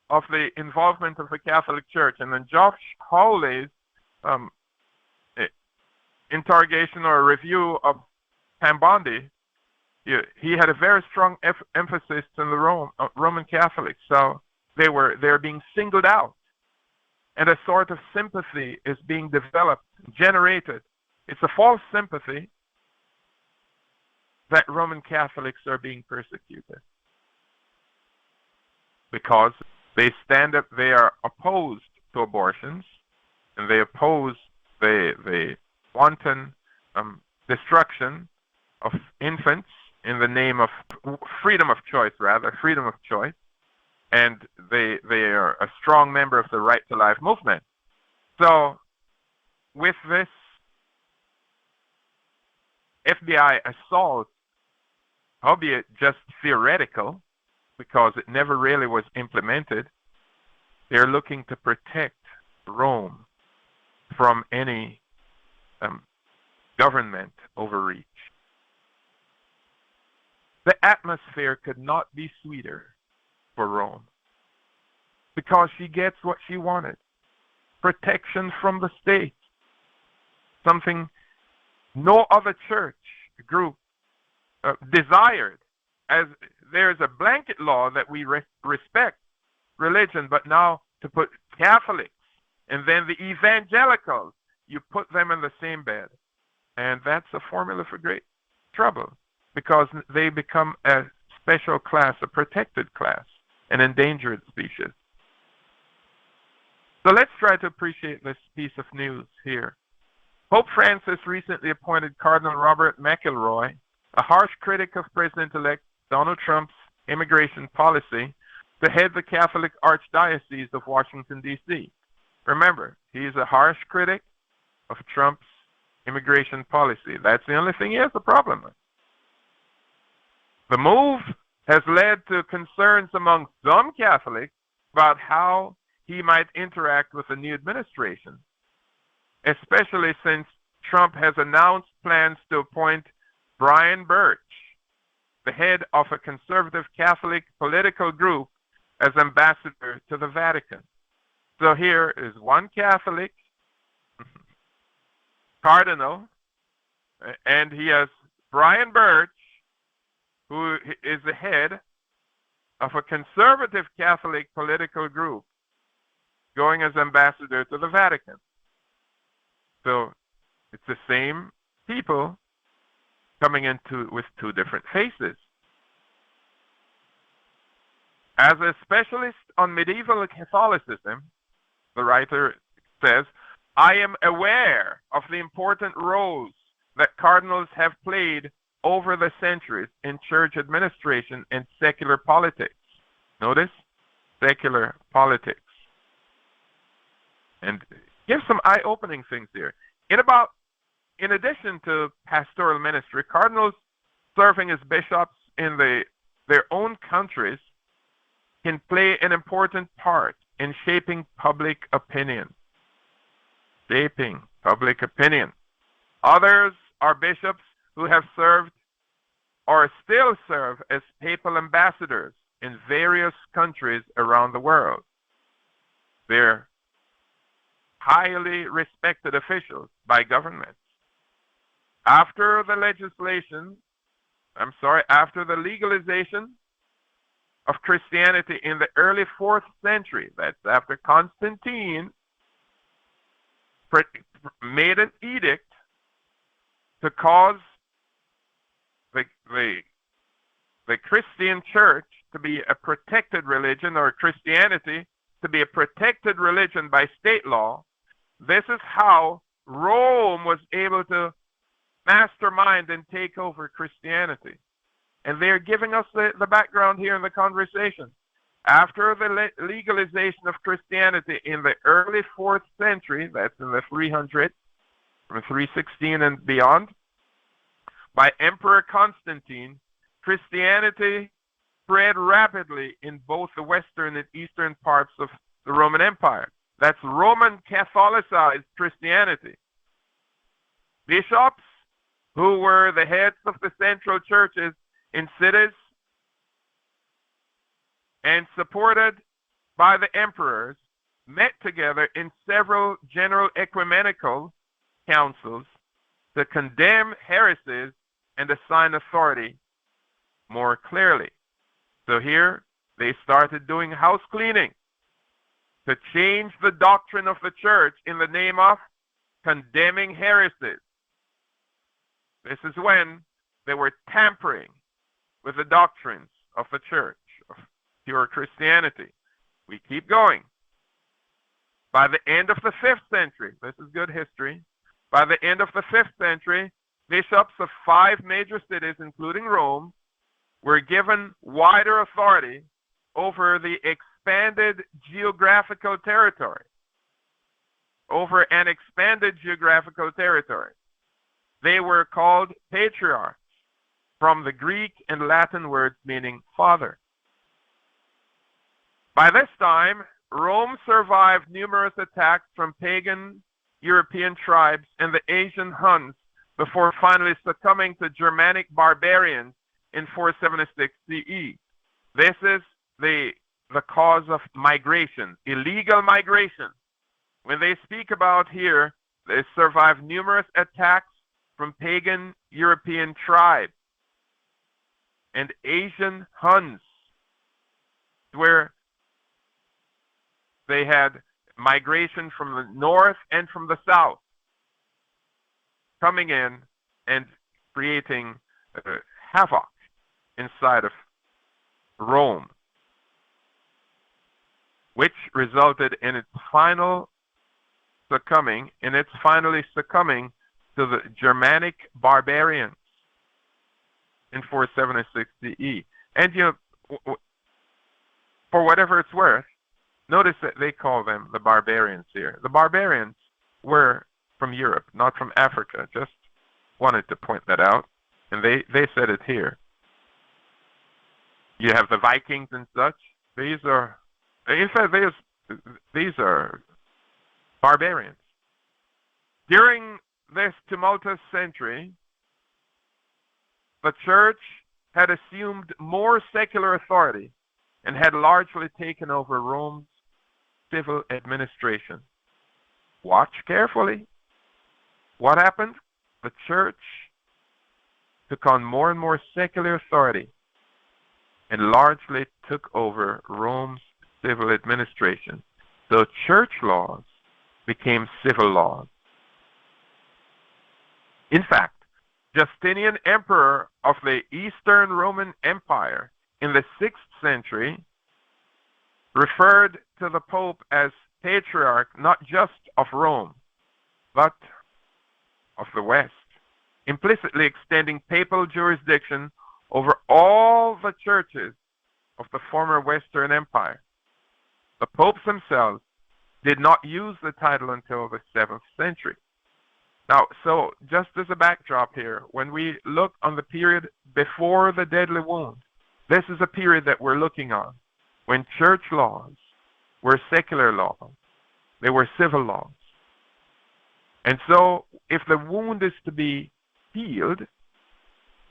of the involvement of the Catholic Church. And then Josh Hawley's interrogation or review of Pambondi, he had a very strong emphasis on the Roman Catholics. So they're being singled out. And a sort of sympathy is being developed, generated. It's a false sympathy that Roman Catholics are being persecuted because they are opposed to abortions, and they oppose the wanton destruction of infants in the name of freedom of choice, and they are a strong member of the Right to Life movement. So with this FBI assault, albeit just theoretical, because it never really was implemented, they're looking to protect Rome from any government overreach. The atmosphere could not be sweeter for Rome, because she gets what she wanted: protection from the state, something no other church group desired. As there's a blanket law that we respect religion, but now to put Catholics and then the evangelicals, you put them in the same bed, and that's a formula for great trouble, because they become a special class, a protected class, an endangered species. So let's try to appreciate this piece of news here. Pope Francis recently appointed Cardinal Robert McElroy, a harsh critic of President-elect Donald Trump's immigration policy, to head the Catholic Archdiocese of Washington, D.C. Remember, he's a harsh critic of Trump's immigration policy. That's the only thing he has a problem with. The move has led to concerns among some Catholics about how he might interact with the new administration, especially since Trump has announced plans to appoint Brian Birch, the head of a conservative Catholic political group, as ambassador to the Vatican. So here is one Catholic cardinal, and he has Brian Birch, who is the head of a conservative Catholic political group, going as ambassador to the Vatican. So it's the same people coming into with two different faces. As a specialist on medieval Catholicism, the writer says, I am aware of the important roles that cardinals have played over the centuries in church administration and secular politics. Notice, secular politics. And give some eye-opening things here. In addition to pastoral ministry, cardinals serving as bishops in their own countries can play an important part in shaping public opinion. Shaping public opinion. Others are bishops who have served or still serve as papal ambassadors in various countries around the world. They're highly respected officials by governments. After the legalization of Christianity in the early 4th century, that's after Constantine made an edict to cause the Christian church to be a protected religion, or Christianity to be a protected religion by state law. This is how Rome was able to mastermind and take over Christianity. And they're giving us the background here in the conversation. After the legalization of Christianity in the early 4th century, that's in the 300s, from 316 and beyond, by Emperor Constantine, Christianity spread rapidly in both the western and eastern parts of the Roman Empire. That's Roman Catholicized Christianity. Bishops, who were the heads of the central churches in cities and supported by the emperors, met together in several general ecumenical councils to condemn heresies and assign authority more clearly. So here they started doing house cleaning to change the doctrine of the church in the name of condemning heresies. This is when they were tampering with the doctrines of the church, of pure Christianity. We keep going. By the end of the 5th century, this is good history, by the end of the 5th century, bishops of 5 major cities, including Rome, were given wider authority over the expanded geographical territory. Over an expanded geographical territory. They were called patriarchs, from the Greek and Latin words meaning father. By this time, Rome survived numerous attacks from pagan European tribes and the Asian Huns before finally succumbing to Germanic barbarians in 476 CE. This is the cause of migration, illegal migration. When they speak about here, they survived numerous attacks from pagan European tribes and Asian Huns, where they had migration from the north and from the south coming in and creating havoc inside of Rome, which resulted in its finally succumbing to the Germanic barbarians in 476 CE. And for whatever it's worth, notice that they call them the barbarians here. The barbarians were from Europe, not from Africa. Just wanted to point that out. And they said it here. You have the Vikings and such. These are, in fact, these are barbarians. During this tumultuous century, the church had assumed more secular authority and had largely taken over Rome's civil administration. Watch carefully. What happened? The church took on more and more secular authority and largely took over Rome's civil administration. So church laws became civil laws. In fact, Justinian, emperor of the Eastern Roman Empire in the 6th century, referred to the Pope as patriarch not just of Rome, but of the West, implicitly extending papal jurisdiction over all the churches of the former Western Empire. The popes themselves did not use the title until the 7th century. Now, so just as a backdrop here, when we look on the period before the deadly wound, this is a period that we're looking on when church laws were secular laws. They were civil laws. And so if the wound is to be healed,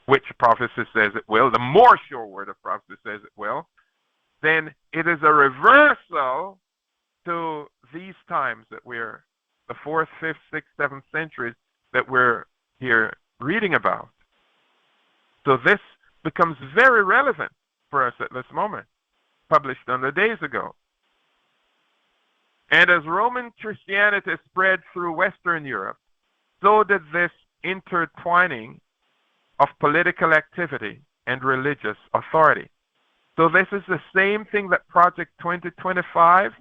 which prophecy says it will, the more sure word of prophecy says it will, then it is a reversal to these times that we're, the 4th, 5th, 6th, 7th centuries that we're here reading about. So this becomes very relevant for us at this moment, published 100 days ago. And as Roman Christianity spread through Western Europe, so did this intertwining of political activity and religious authority. So this is the same thing that Project 2025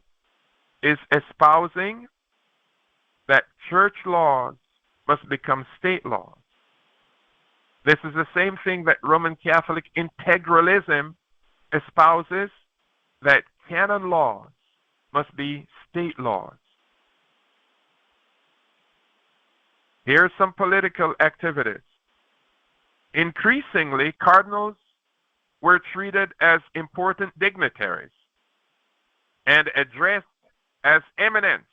is espousing, that church laws must become state laws. This is the same thing that Roman Catholic integralism espouses, that canon laws must be state laws. Here are some political activities. Increasingly, cardinals were treated as important dignitaries and addressed as eminence,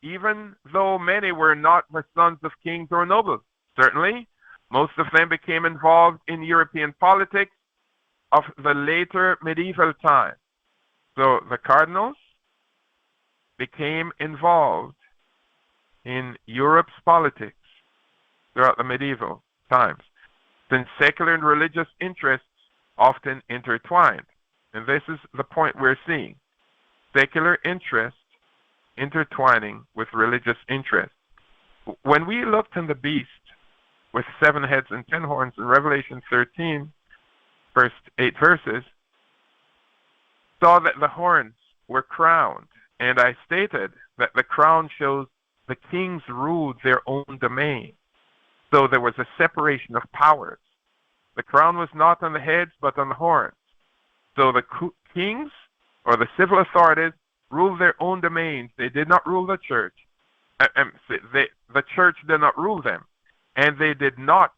even though many were not the sons of kings or nobles. Certainly, most of them became involved in European politics of the later medieval time. So the cardinals became involved in Europe's politics throughout the medieval times, since secular and religious interests often intertwined. And this is the point we're seeing. Secular interest intertwining with religious interest. When we looked in the beast with 7 heads and 10 horns in Revelation 13, first 8 verses, saw that the horns were crowned. And I stated that the crown shows the kings ruled their own domain. So there was a separation of powers. The crown was not on the heads, but on the horns. So the kings, or the civil authorities, ruled their own domains. They did not rule the church. The church did not rule them. And they did not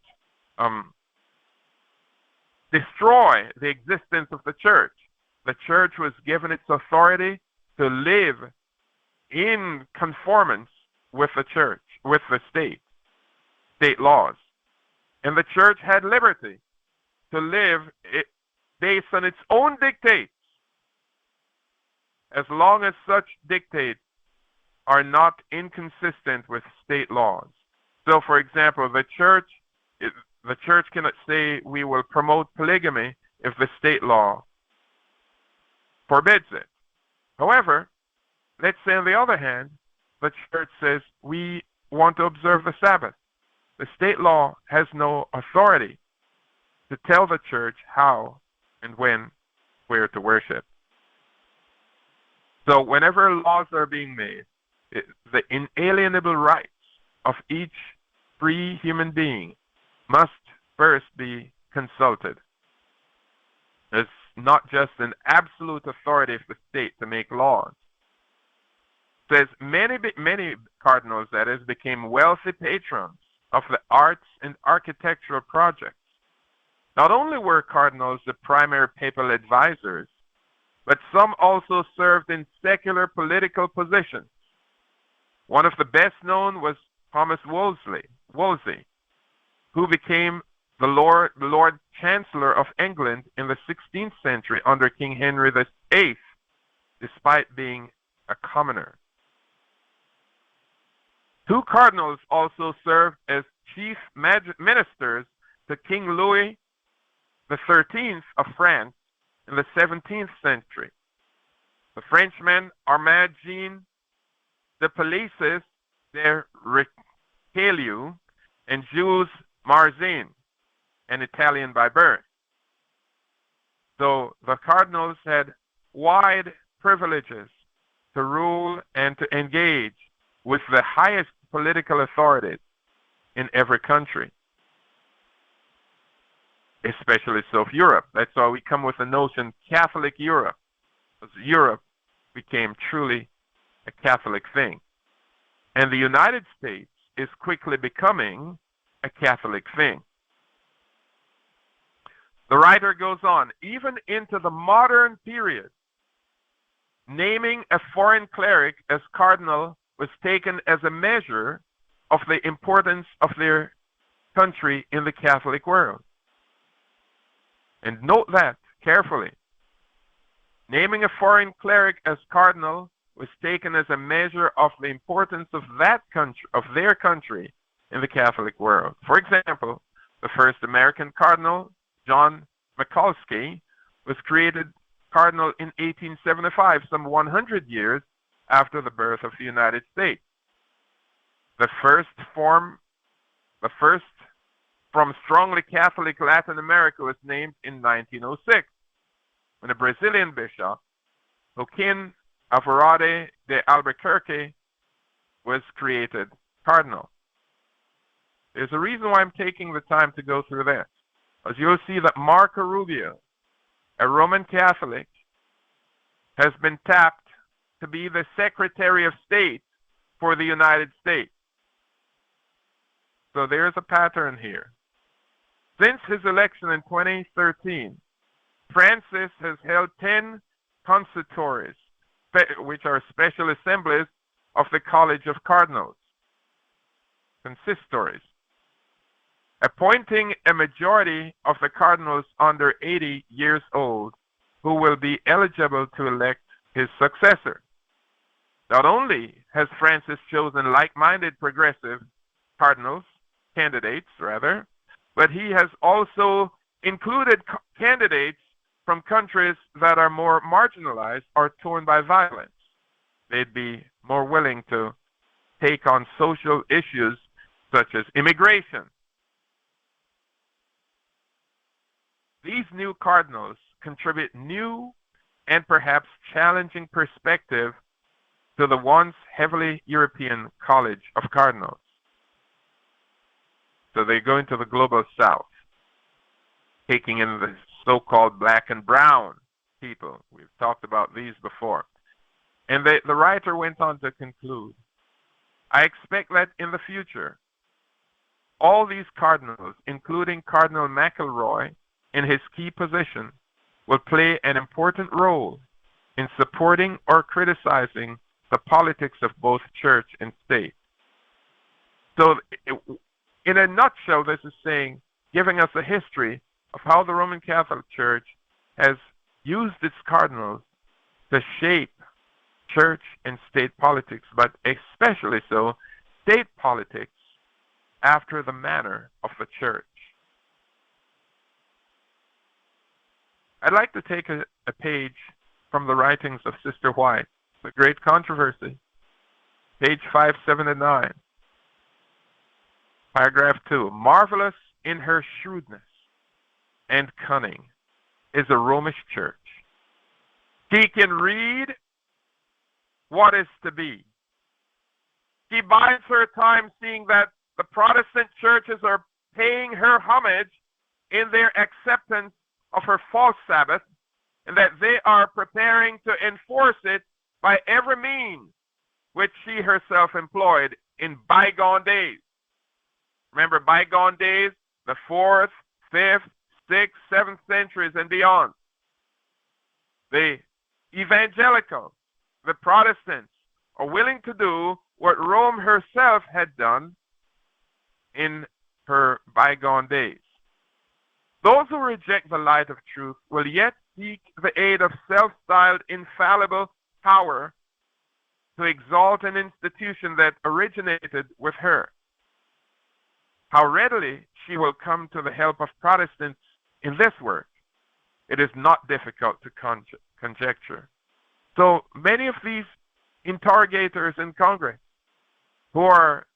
destroy the existence of the church. The church was given its authority to live in conformance with the church, with the state laws. And the church had liberty to live based on its own dictates, as long as such dictates are not inconsistent with state laws. So, for example, the church cannot say we will promote polygamy if the state law forbids it. However, let's say on the other hand, the church says we want to observe the Sabbath. The state law has no authority to tell the church how and when, where to worship. So whenever laws are being made, the inalienable rights of each free human being must first be consulted. It's not just an absolute authority of the state to make laws. It says many cardinals, that is, became wealthy patrons of the arts and architectural projects Not only were cardinals the primary papal advisors, but some also served in secular political positions. One of the best known was Thomas Wolsey, who became the Lord Chancellor of England in the 16th century under King Henry VIII, despite being a commoner. Two cardinals also served as chief ministers to King Louis XIII of France in the 17th century. The Frenchman Armand Jean de Pallises de Richelieu and Jules Mazarin, an Italian by birth. So the cardinals had wide privileges to rule and to engage with the highest political authorities in every country, especially so of Europe. That's why we come with the notion Catholic Europe, because Europe became truly a Catholic thing. And the United States is quickly becoming a Catholic thing. The writer goes on, even into the modern period, naming a foreign cleric as cardinal was taken as a measure of the importance of their country in the Catholic world. And note that carefully. Naming a foreign cleric as cardinal was taken as a measure of the importance of that country, of their country in the Catholic world. For example, the first American cardinal, John Mikulski, was created cardinal in 1875, some 100 years after the birth of the United States. The first from strongly Catholic Latin America was named in 1906, when a Brazilian bishop, Joaquim Alvarado de Albuquerque, was created cardinal. There's a reason why I'm taking the time to go through this. As you'll see that Marco Rubio, a Roman Catholic, has been tapped to be the Secretary of State for the United States. So there's a pattern here. Since his election in 2013, Francis has held 10 consistories, which are special assemblies of the College of Cardinals, consistories, appointing a majority of the cardinals under 80 years old who will be eligible to elect his successor. Not only has Francis chosen like-minded progressive candidates, but he has also included candidates from countries that are more marginalized or torn by violence. They'd be more willing to take on social issues such as immigration. These new cardinals contribute new and perhaps challenging perspective to the once heavily European College of Cardinals. So they go into the global south, taking in the so-called black and brown people. We've talked about these before. And the writer went on to conclude, I expect that in the future, all these cardinals, including Cardinal McElroy in his key position, will play an important role in supporting or criticizing the politics of both church and state. So in a nutshell, this is saying, giving us a history of how the Roman Catholic Church has used its cardinals to shape church and state politics, but especially so, state politics after the manner of the church. I'd like to take a page from the writings of Sister White, The Great Controversy, page 579, paragraph 2. Marvelous in her shrewdness and cunning is a Romish church. She can read what is to be. She bides her time seeing that the Protestant churches are paying her homage in their acceptance of her false Sabbath, and that they are preparing to enforce it by every means which she herself employed in bygone days. Remember bygone days? The 4th, 5th, 6th, 7th centuries and beyond. The evangelicals, the Protestants, are willing to do what Rome herself had done in her bygone days. Those who reject the light of truth will yet seek the aid of self-styled infallible power to exalt an institution that originated with her. How readily she will come to the help of Protestants in this work, it is not difficult to conjecture. So many of these interrogators in Congress who are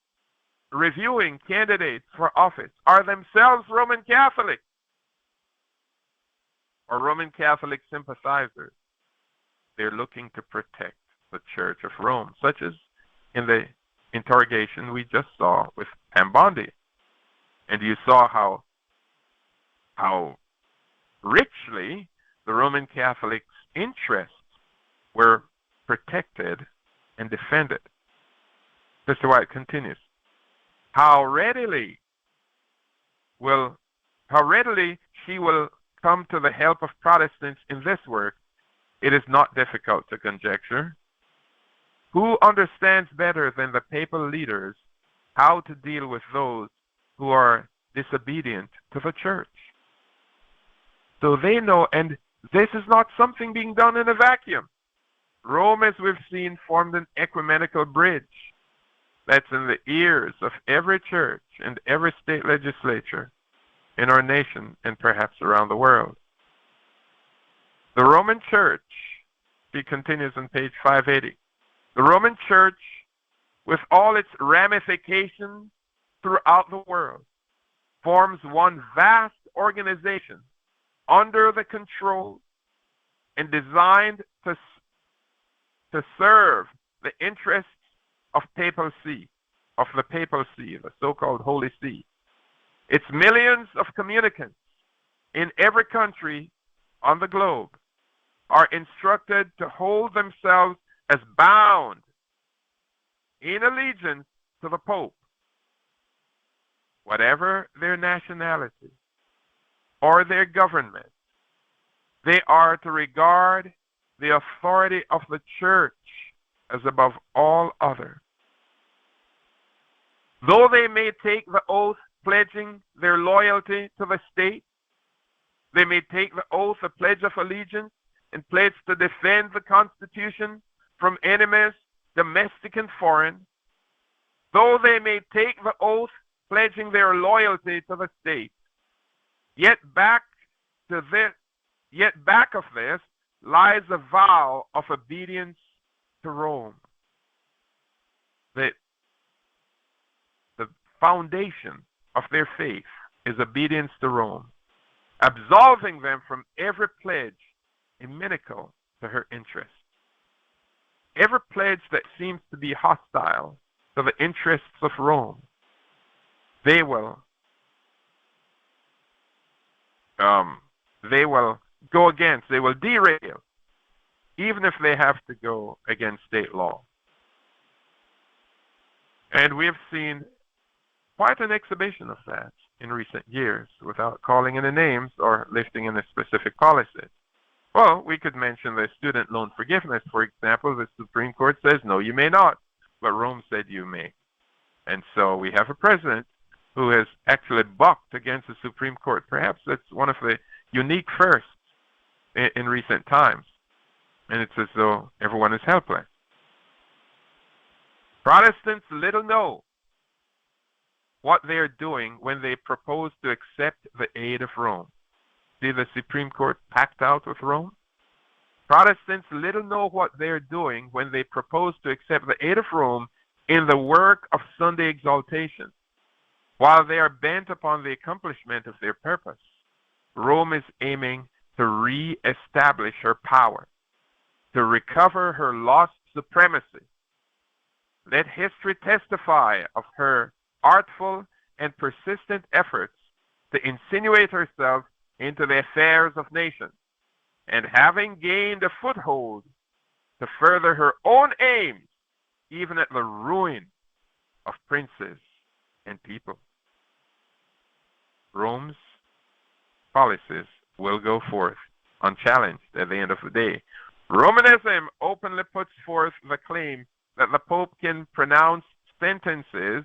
reviewing candidates for office are themselves Roman Catholics or Roman Catholic sympathizers. They're looking to protect the Church of Rome, such as in the interrogation we just saw with Pambondi. And you saw how richly the Roman Catholics' interests were protected and defended. Sister White continues. How readily she will come to the help of Protestants in this work, it is not difficult to conjecture. Who understands better than the papal leaders how to deal with those who are disobedient to the church? So they know, and this is not something being done in a vacuum. Rome, as we've seen, formed an ecumenical bridge that's in the ears of every church and every state legislature in our nation and perhaps around the world. The Roman Church, he continues on page 580, the Roman Church, with all its ramifications throughout the world, forms one vast organization under the control and designed to serve the interests of the Papal See, the so-called Holy See. Its millions of communicants in every country on the globe are instructed to hold themselves as bound in allegiance to the Pope, whatever their nationality or their government. They are to regard the authority of the Church as above all other. Though they may take the oath pledging their loyalty to the state, they may take the oath, a pledge of allegiance, and pledge to defend the Constitution from enemies, domestic and foreign. Though they may take the oath pledging their loyalty to the state, yet back of this lies a vow of obedience to Rome. The foundation of their faith is obedience to Rome, absolving them from every pledge inimical to her interests. Every pledge that seems to be hostile to the interests of Rome, they will go against, they will derail, even if they have to go against state law. And we have seen quite an exhibition of that in recent years, without calling any names or lifting any specific policies. Well, we could mention the student loan forgiveness, for example. The Supreme Court says, no, you may not, but Rome said you may. And so we have a president who has actually bucked against the Supreme Court. Perhaps that's one of the unique firsts in recent times. And it's as though everyone is helpless. Protestants little know what they are doing when they propose to accept the aid of Rome. See the Supreme Court packed out with Rome? Protestants little know what they are doing when they propose to accept the aid of Rome in the work of Sunday exaltation. While they are bent upon the accomplishment of their purpose, Rome is aiming to re-establish her power, to recover her lost supremacy. Let history testify of her artful and persistent efforts to insinuate herself into the affairs of nations, and having gained a foothold, to further her own aims, even at the ruin of princes and people. Rome's policies will go forth unchallenged at the end of the day. Romanism openly puts forth the claim that the Pope can pronounce sentences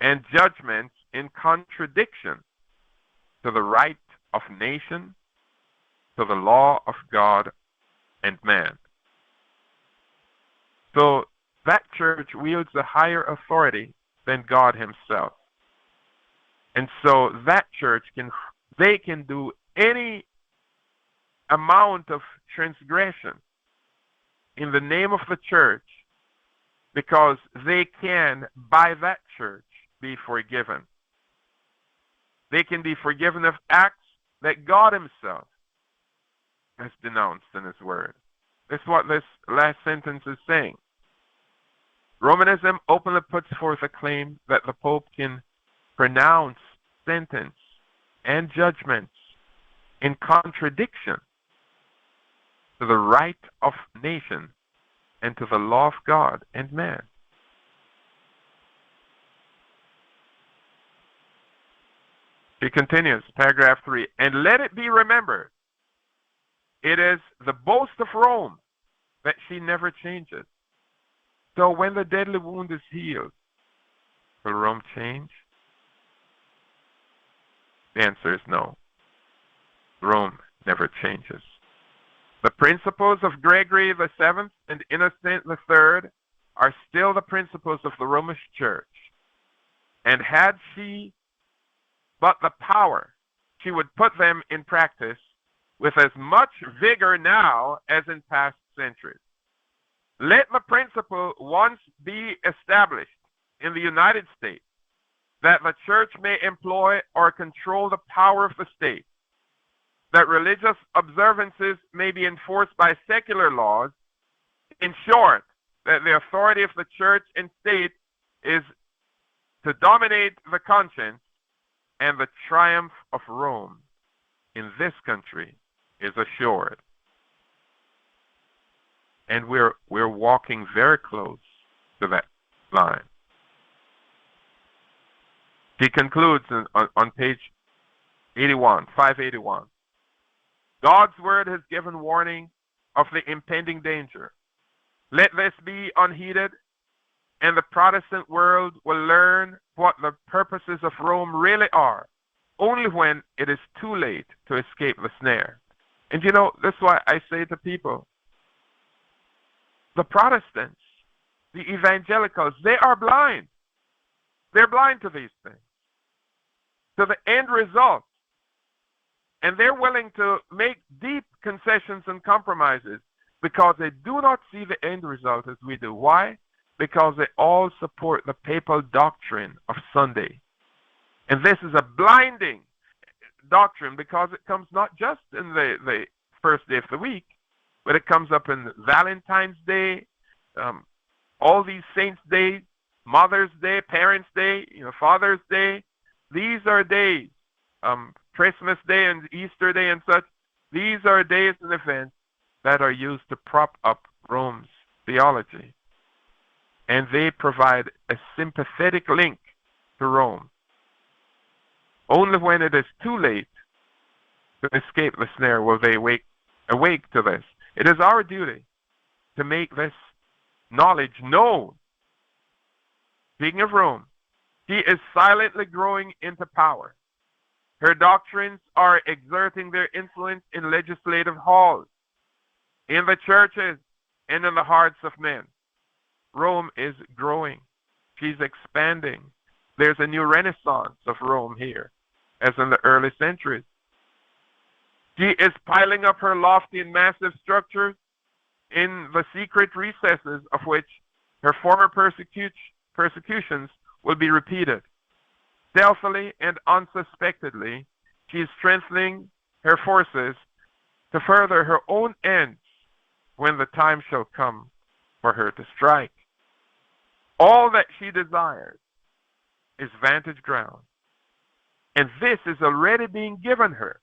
and judgments in contradiction to the right of nation, to the law of God and man. So that church wields a higher authority than God himself. And so that church they can do any amount of transgression in the name of the church because they can, by that church, be forgiven. They can be forgiven of acts that God himself has denounced in his word. That's what this last sentence is saying. Romanism openly puts forth a claim that the Pope can pronounce sentence and judgments in contradiction to the right of nation and to the law of God and man. He continues, paragraph 3, and let it be remembered, it is the boast of Rome that she never changes. So when the deadly wound is healed, will Rome change? The answer is no. Rome never changes. The principles of Gregory VII and Innocent III are still the principles of the Romish Church. And had she but the power, she would put them in practice with as much vigor now as in past centuries. Let the principle once be established in the United States that the church may employ or control the power of the state, that religious observances may be enforced by secular laws, in short, that the authority of the church and state is to dominate the conscience, and the triumph of Rome in this country is assured. And we're walking very close to that line. He concludes on page 81, 581. God's word has given warning of the impending danger. Let this be unheeded, and the Protestant world will learn what the purposes of Rome really are, only when it is too late to escape the snare. And you know, that's why I say to people, the Protestants, the evangelicals, they are blind. They're blind to these things, to the end result. And they're willing to make deep concessions and compromises because they do not see the end result as we do. Why? Because they all support the papal doctrine of Sunday. And this is a blinding doctrine because it comes not just in the first day of the week, but it comes up in Valentine's Day, all these saints' days, Mother's Day, Parents' Day, Father's Day. These are days, Christmas Day and Easter Day and such. These are days and events that are used to prop up Rome's theology. And they provide a sympathetic link to Rome. Only when it is too late to escape the snare will they awake to this. It is our duty to make this knowledge known. Speaking of Rome, she is silently growing into power. Her doctrines are exerting their influence in legislative halls, in the churches, and in the hearts of men. Rome is growing. She's expanding. There's a new renaissance of Rome here, as in the early centuries. She is piling up her lofty and massive structures in the secret recesses of which her former persecutions will be repeated. Stealthily and unsuspectedly, she is strengthening her forces to further her own ends when the time shall come for her to strike. All that she desires is vantage ground, and this is already being given her.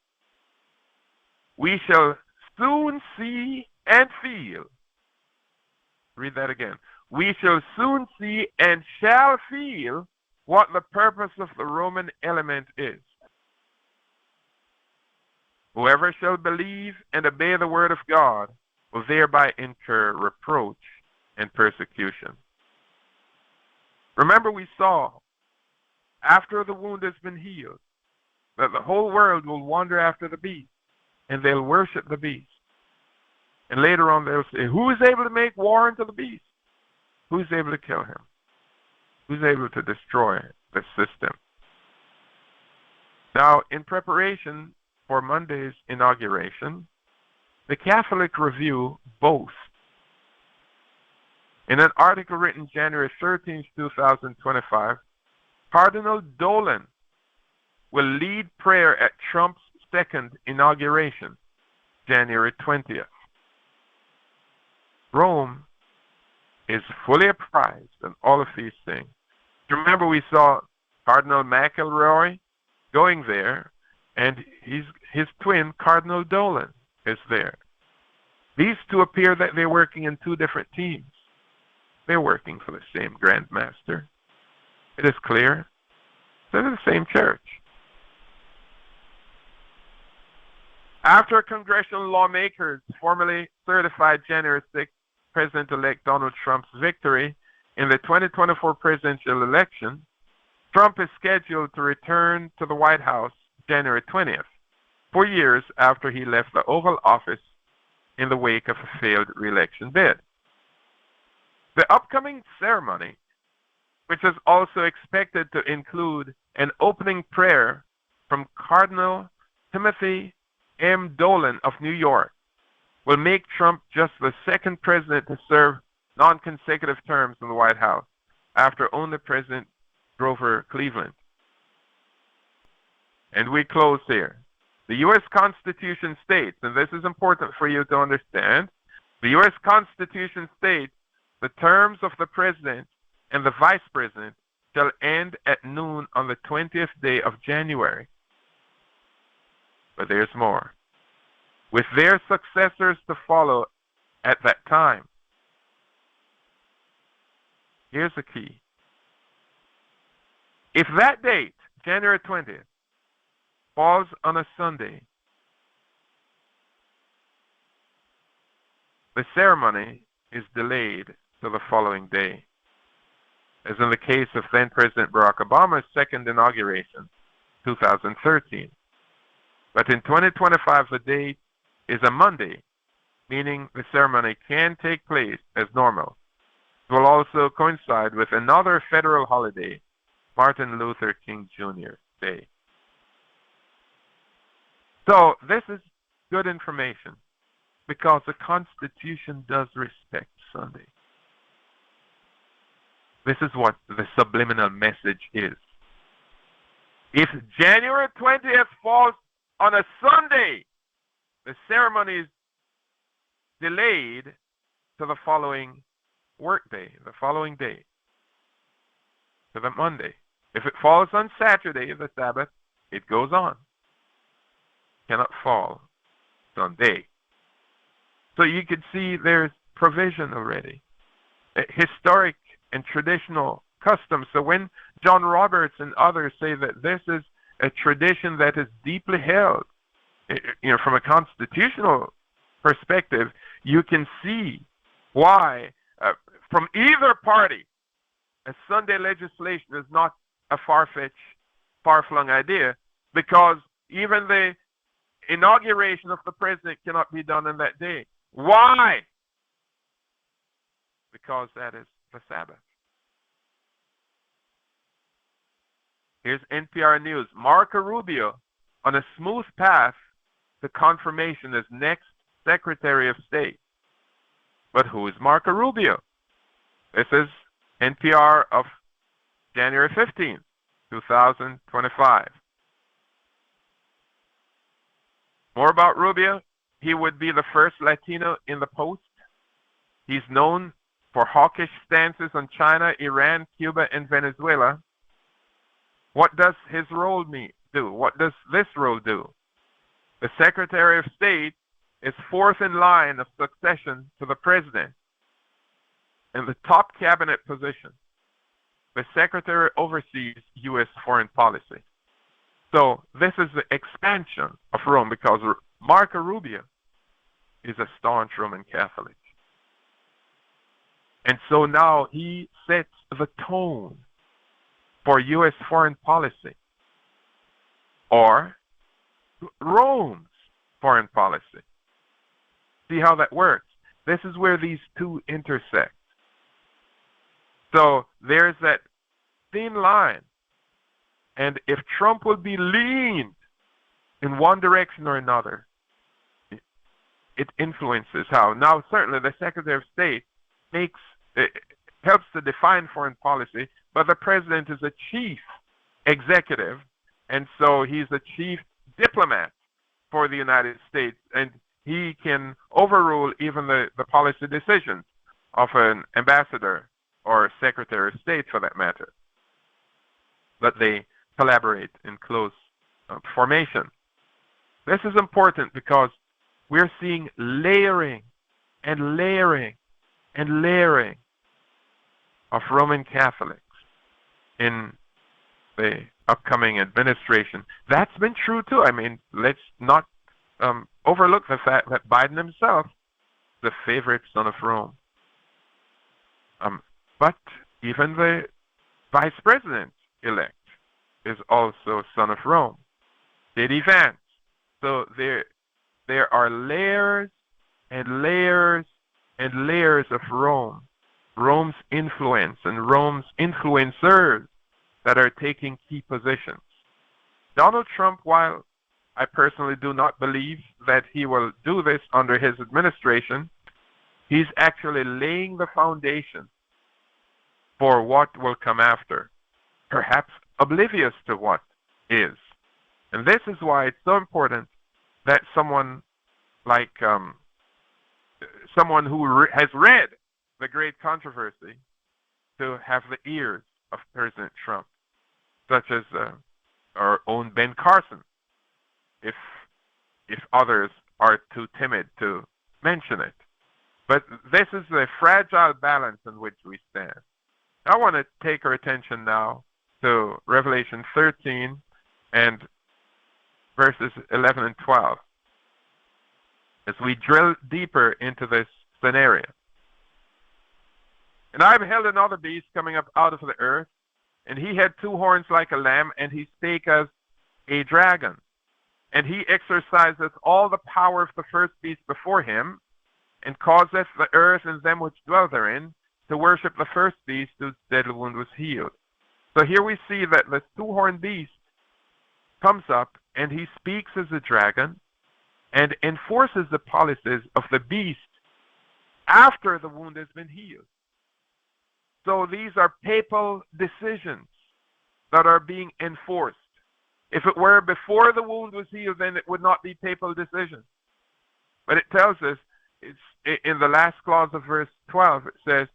We shall soon see and feel. Read that again. We shall soon see and shall feel what the purpose of the Roman element is. Whoever shall believe and obey the word of God will thereby incur reproach and persecution. Remember, we saw after the wound has been healed that the whole world will wander after the beast and they'll worship the beast. And later on they'll say, who is able to make war unto the beast? Who is able to kill him? Who's able to destroy the system? Now, in preparation for Monday's inauguration, the Catholic Review boasts in an article written January 13, 2025, Cardinal Dolan will lead prayer at Trump's second inauguration, January 20th. Rome is fully apprised of all of these things. Remember, we saw Cardinal McElroy going there, and his twin, Cardinal Dolan, is there. These two appear that they're working in two different teams. They're working for the same Grand Master. It is clear. They're the same church. After congressional lawmakers formally certified January 6th President-elect Donald Trump's victory in the 2024 presidential election, Trump is scheduled to return to the White House January 20th, 4 years after he left the Oval Office in the wake of a failed re-election bid. The upcoming ceremony, which is also expected to include an opening prayer from Cardinal Timothy M. Dolan of New York, will make Trump just the second president to serve non-consecutive terms in the White House, after only President Grover Cleveland. And we close here. The U.S. Constitution states, and this is important for you to understand, the U.S. Constitution states the terms of the president and the vice president shall end at noon on the 20th day of January. But there's more. With their successors to follow at that time. Here's the key. If that date, January 20th, falls on a Sunday, the ceremony is delayed to the following day, as in the case of then President Barack Obama's second inauguration, 2013. But in 2025, the date is a Monday, meaning the ceremony can take place as normal. It will also coincide with another federal holiday, Martin Luther King Jr. Day. So this is good information because the Constitution does respect Sunday. This is what the subliminal message is. If January 20th falls on a Sunday, the ceremony is delayed to the following workday, the following day, to the Monday. If it falls on Saturday, the Sabbath, it goes on. Cannot fall Sunday. So you could see there's provision already. Historic and traditional customs. So when John Roberts and others say that this is a tradition that is deeply held, from a constitutional perspective, you can see why, from either party, a Sunday legislation is not a far-fetched, far-flung idea, because even the inauguration of the president cannot be done on that day. Why? Because that is the Sabbath. Here's NPR News. Marco Rubio on a smooth path to confirmation as next Secretary of State. But who is Marco Rubio? This is NPR of January 15th, 2025. More about Rubio. He would be the first Latino in the post. He's known for hawkish stances on China, Iran, Cuba, and Venezuela. What does his role do? What does this role do? The Secretary of State is fourth in line of succession to the President in the top cabinet position. The Secretary oversees U.S. foreign policy. So this is the expansion of Rome, because Marco Rubio is a staunch Roman Catholic. And so now he sets the tone for U.S. foreign policy, or Rome's foreign policy. See how that works? This is where these two intersect. So there's that thin line. And if Trump will be leaned in one direction or another, it influences how. Now, certainly the Secretary of State helps to define foreign policy, but the president is a chief executive, and so he's a chief diplomat for the United States, and he can overrule even the policy decisions of an ambassador or Secretary of State, for that matter. But they collaborate in close formation. This is important because we're seeing layering and layering and layering of Roman Catholics in the upcoming administration. That's been true too. I mean, let's not overlook the fact that Biden himself is the favorite son of Rome. But even the vice president-elect is also son of Rome. J.D. Vance. So there are layers and layers and layers of Rome, Rome's influence and Rome's influencers that are taking key positions. Donald Trump, while I personally do not believe that he will do this under his administration, he's actually laying the foundation for what will come after, perhaps oblivious to what is. And this is why it's so important that someone like someone who has read The Great Controversy to have the ears of President Trump, such as our own Ben Carson, if others are too timid to mention it. But this is the fragile balance in which we stand. I want to take our attention now to Revelation 13 and verses 11 and 12 as we drill deeper into this scenario. And I beheld another beast coming up out of the earth, and he had two horns like a lamb, and he spake as a dragon. And he exerciseth all the power of the first beast before him, and causeth the earth and them which dwell therein to worship the first beast whose deadly wound was healed. So here we see that this two-horned beast comes up, and he speaks as a dragon, and enforces the policies of the beast after the wound has been healed. So these are papal decisions that are being enforced. If it were before the wound was healed, then it would not be papal decisions. But it tells us, it's in the last clause of verse 12, it says,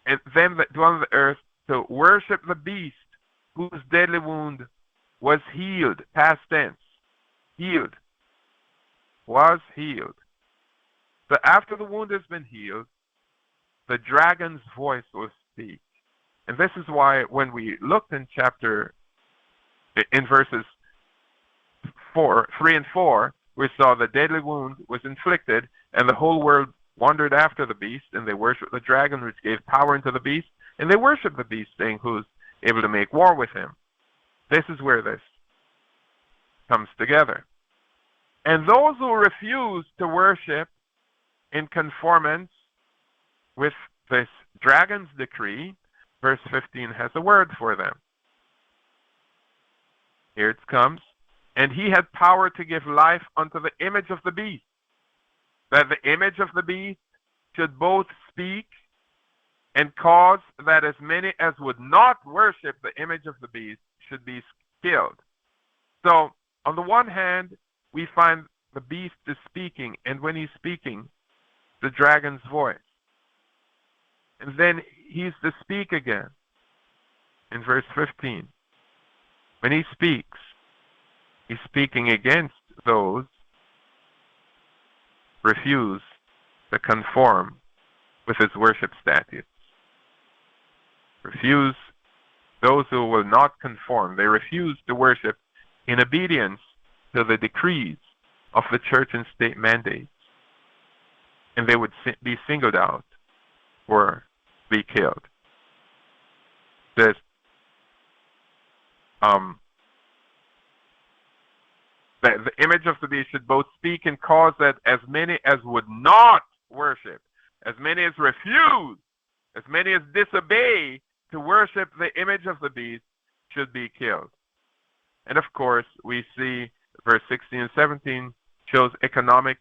and them that dwell on the earth to worship the beast whose deadly wound was healed, past tense, healed, was healed. So after the wound has been healed, the dragon's voice will speak. And this is why when we looked in verses 3 and 4, we saw the deadly wound was inflicted, and the whole world wandered after the beast, and they worshipped the dragon, which gave power unto the beast, and they worshipped the beast, saying, who's able to make war with him. This is where this comes together. And those who refuse to worship in conformance with this dragon's decree, verse 15 has a word for them. Here it comes. And he had power to give life unto the image of the beast, that the image of the beast should both speak and cause that as many as would not worship the image of the beast should be killed. So, on the one hand, we find the beast is speaking, and when he's speaking, the dragon's voice. And then he's to speak again in verse 15. When he speaks, he's speaking against those who refuse to conform with his worship statutes. Refuse those who will not conform. They refuse to worship in obedience to the decrees of the church and state mandates, and they would be singled out or be killed. This the image of the beast should both speak and cause that as many as would not worship, as many as refuse, as many as disobey to worship the image of the beast should be killed. And of course, we see verse 16 and 17 shows economic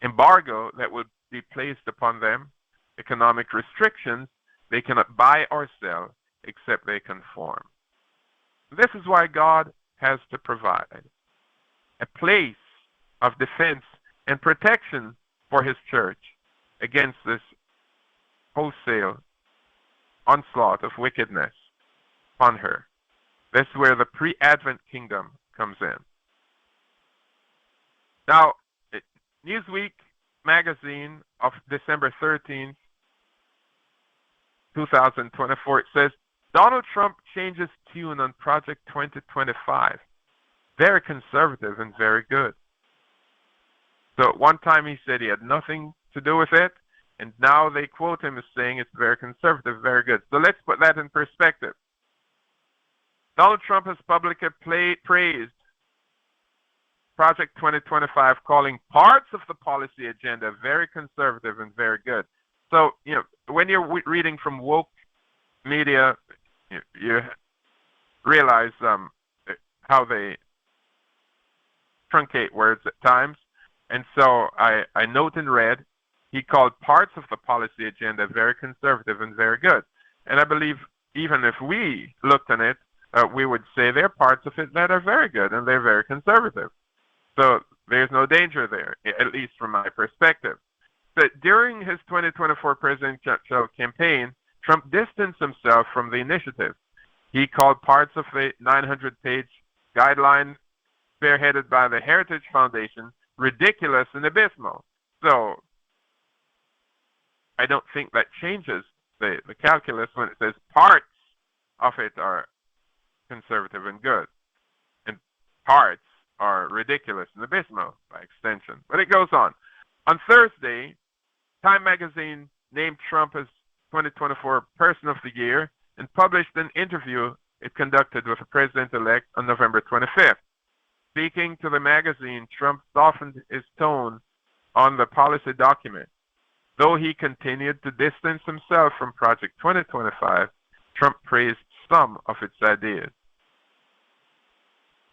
embargo that would be placed upon them, economic restrictions. They cannot buy or sell except they conform. This is why God has to provide a place of defense and protection for his church against this wholesale onslaught of wickedness upon her. This is where the pre-Advent kingdom comes in. Now, Newsweek magazine of December 13th, 2024, it says, Donald Trump changes tune on Project 2025. Very conservative and very good. So at one time he said he had nothing to do with it, and now they quote him as saying it's very conservative, very good. So let's put that in perspective. Donald Trump has publicly praised Project 2025, calling parts of the policy agenda very conservative and very good. So, when you're reading from woke media, you realize how they truncate words at times. And so I note and read, he called parts of the policy agenda very conservative and very good. And I believe even if we looked on it, we would say there are parts of it that are very good and they're very conservative. So there's no danger there, at least from my perspective. But during his 2024 presidential campaign, Trump distanced himself from the initiative. He called parts of the 900-page guideline spearheaded by the Heritage Foundation ridiculous and abysmal. So I don't think that changes the calculus when it says parts of it are conservative and good, and parts are ridiculous and abysmal by extension. But it goes on. On Thursday, Time magazine named Trump as 2024 Person of the Year and published an interview it conducted with the president-elect on November 25th. Speaking to the magazine, Trump softened his tone on the policy document. Though he continued to distance himself from Project 2025, Trump praised some of its ideas.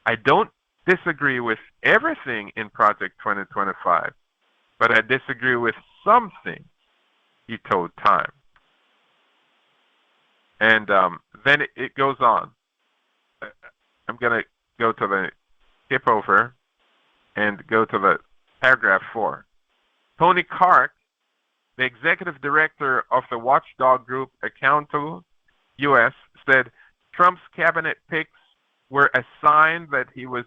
I don't disagree with everything in Project 2025, but I disagree with something, he told Time. And then it goes on. I'm going to go to the skip over and go to the paragraph 4. Tony Clark, the executive director of the watchdog group Accountable U.S., said Trump's cabinet picks were a sign that he was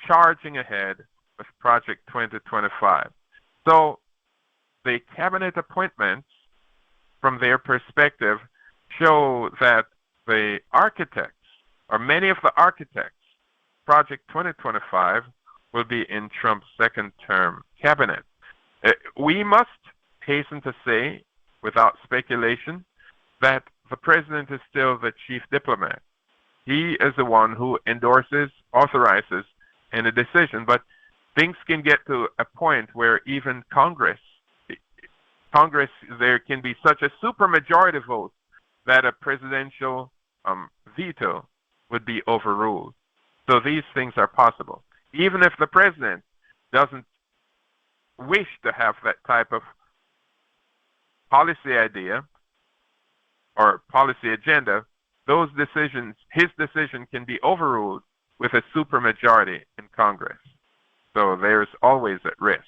charging ahead with Project 2025. So the cabinet appointments, from their perspective, show that the architects, or many of the architects, Project 2025 will be in Trump's second-term cabinet. We must hasten to say, without speculation, that the president is still the chief diplomat. He is the one who endorses, authorizes any decision, but things can get to a point where even Congress, there can be such a supermajority vote that a presidential veto would be overruled. So these things are possible. Even if the president doesn't wish to have that type of policy idea or policy agenda, those decisions, his decision can be overruled with a supermajority in Congress. So there's always at risk.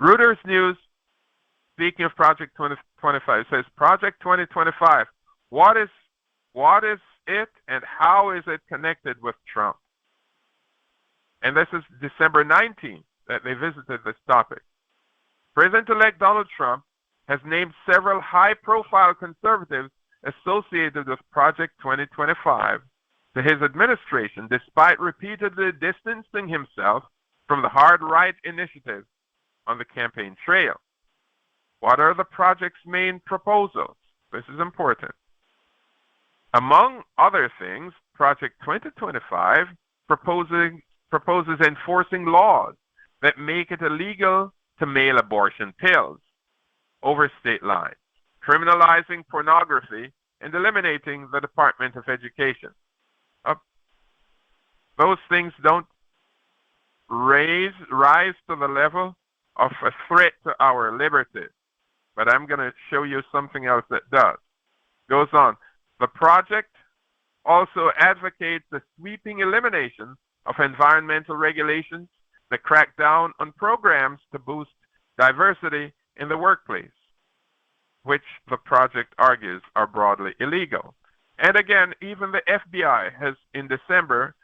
Reuters News, speaking of Project 2025, says Project 2025, what is it and how is it connected with Trump? And this is December 19th that they visited this topic. President-elect Donald Trump has named several high-profile conservatives associated with Project 2025 to his administration despite repeatedly distancing himself from the hard right initiatives on the campaign trail. What are the project's main proposals? This is important. Among other things, Project 2025 proposes enforcing laws that make it illegal to mail abortion pills over state lines, criminalizing pornography, and eliminating the Department of Education. Those things don't rise to the level of a threat to our liberty. But I'm going to show you something else that does. Goes on. The project also advocates the sweeping elimination of environmental regulations that crack down on programs to boost diversity in the workplace, which the project argues are broadly illegal. And again, even the FBI has, in December,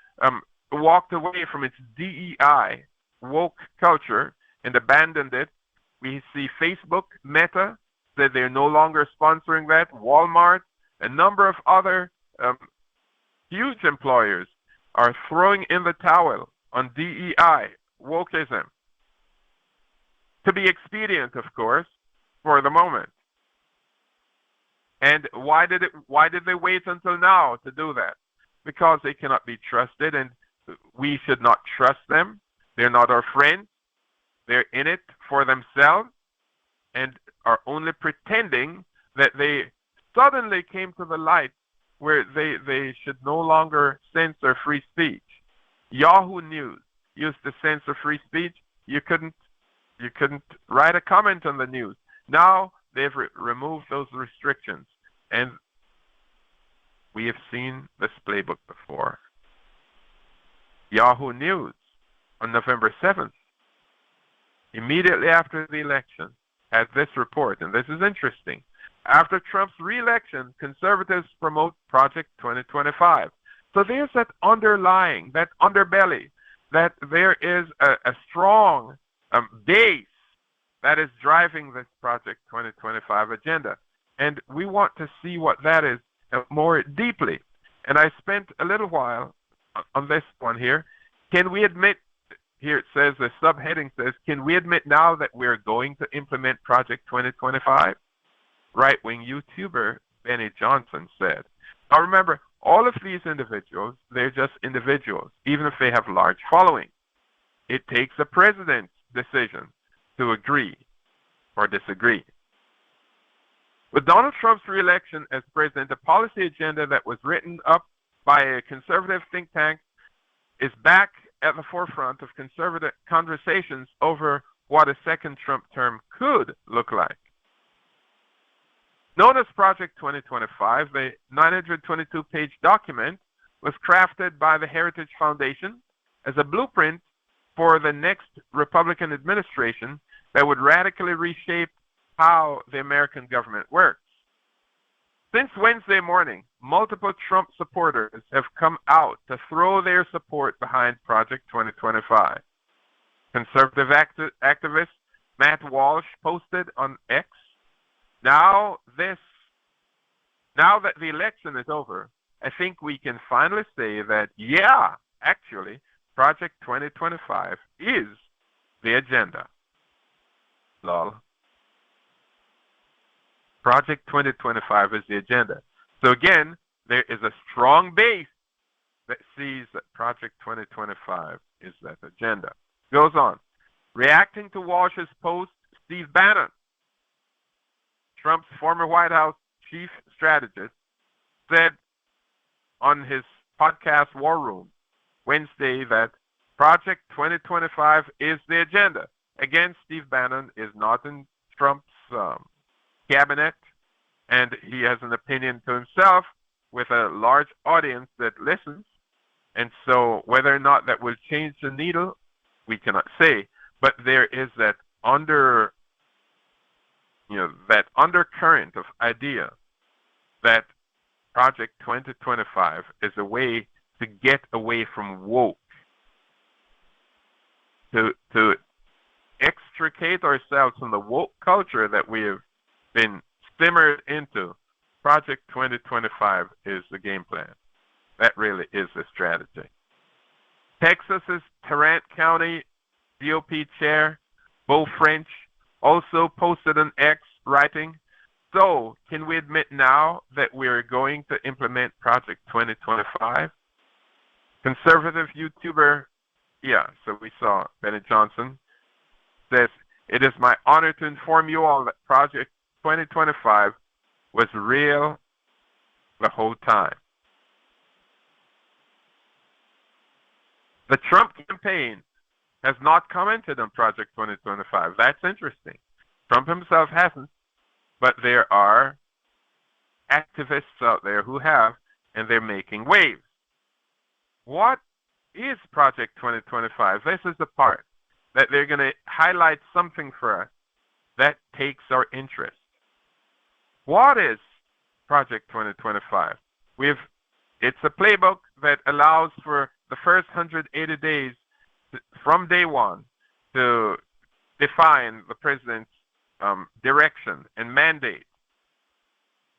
walked away from its DEI woke culture and abandoned it. We see Facebook, Meta, said they're no longer sponsoring that. Walmart, a number of other huge employers are throwing in the towel on DEI, wokeism. To be expedient, of course, for the moment. And why did they wait until now to do that? Because they cannot be trusted, and we should not trust them. They're not our friends. They're in it for themselves and are only pretending that they suddenly came to the light where they should no longer censor free speech. Yahoo News used to censor free speech. You couldn't write a comment on the news. Now they've removed those restrictions, and we have seen this playbook before. Yahoo News on November 7th, immediately after the election, had this report, and this is interesting. After Trump's re-election, conservatives promote Project 2025. So there's that underlying, that underbelly, that there is a strong base that is driving this Project 2025 agenda. And we want to see what that is more deeply. And I spent a little while on this one here. Can we admit, here it says, the subheading says, can we admit now that we're going to implement Project 2025? Right-wing YouTuber Benny Johnson said. Now remember, all of these individuals, they're just individuals, even if they have large followings. It takes a president's decision to agree or disagree. With Donald Trump's re-election as president, the policy agenda that was written up by a conservative think tank is back at the forefront of conservative conversations over what a second Trump term could look like. Known as Project 2025, the 922-page document was crafted by the Heritage Foundation as a blueprint for the next Republican administration that would radically reshape how the American government works. Since Wednesday morning, multiple Trump supporters have come out to throw their support behind Project 2025. Conservative activist Matt Walsh posted on X, now that the election is over, I think we can finally say that, yeah, actually, Project 2025 is the agenda. Lol. Project 2025 is the agenda. So again, there is a strong base that sees that Project 2025 is that agenda. Goes on. Reacting to Walsh's post, Steve Bannon, Trump's former White House chief strategist, said on his podcast War Room Wednesday that Project 2025 is the agenda. Again, Steve Bannon is not in Trump's cabinet, and he has an opinion to himself with a large audience that listens. And so whether or not that will change the needle, we cannot say. But there is that that undercurrent of idea that Project 2025 is a way to get away from woke, to extricate ourselves from the woke culture that we have been simmered into. Project 2025 is the game plan. That really is a strategy. Texas's Tarrant County GOP chair, Beau French, also posted an X writing, "So, can we admit now that we're going to implement Project 2025? Conservative YouTuber, yeah, so we saw Bennett Johnson, says, "It is my honor to inform you all that Project 2025 was real the whole time." The Trump campaign has not commented on Project 2025. That's interesting. Trump himself hasn't, but there are activists out there who have, and they're making waves. What is Project 2025? This is the part that they're going to highlight something for us that takes our interest. What is Project 2025? It's a playbook that allows for the first 180 days from day one to define the president's direction and mandate.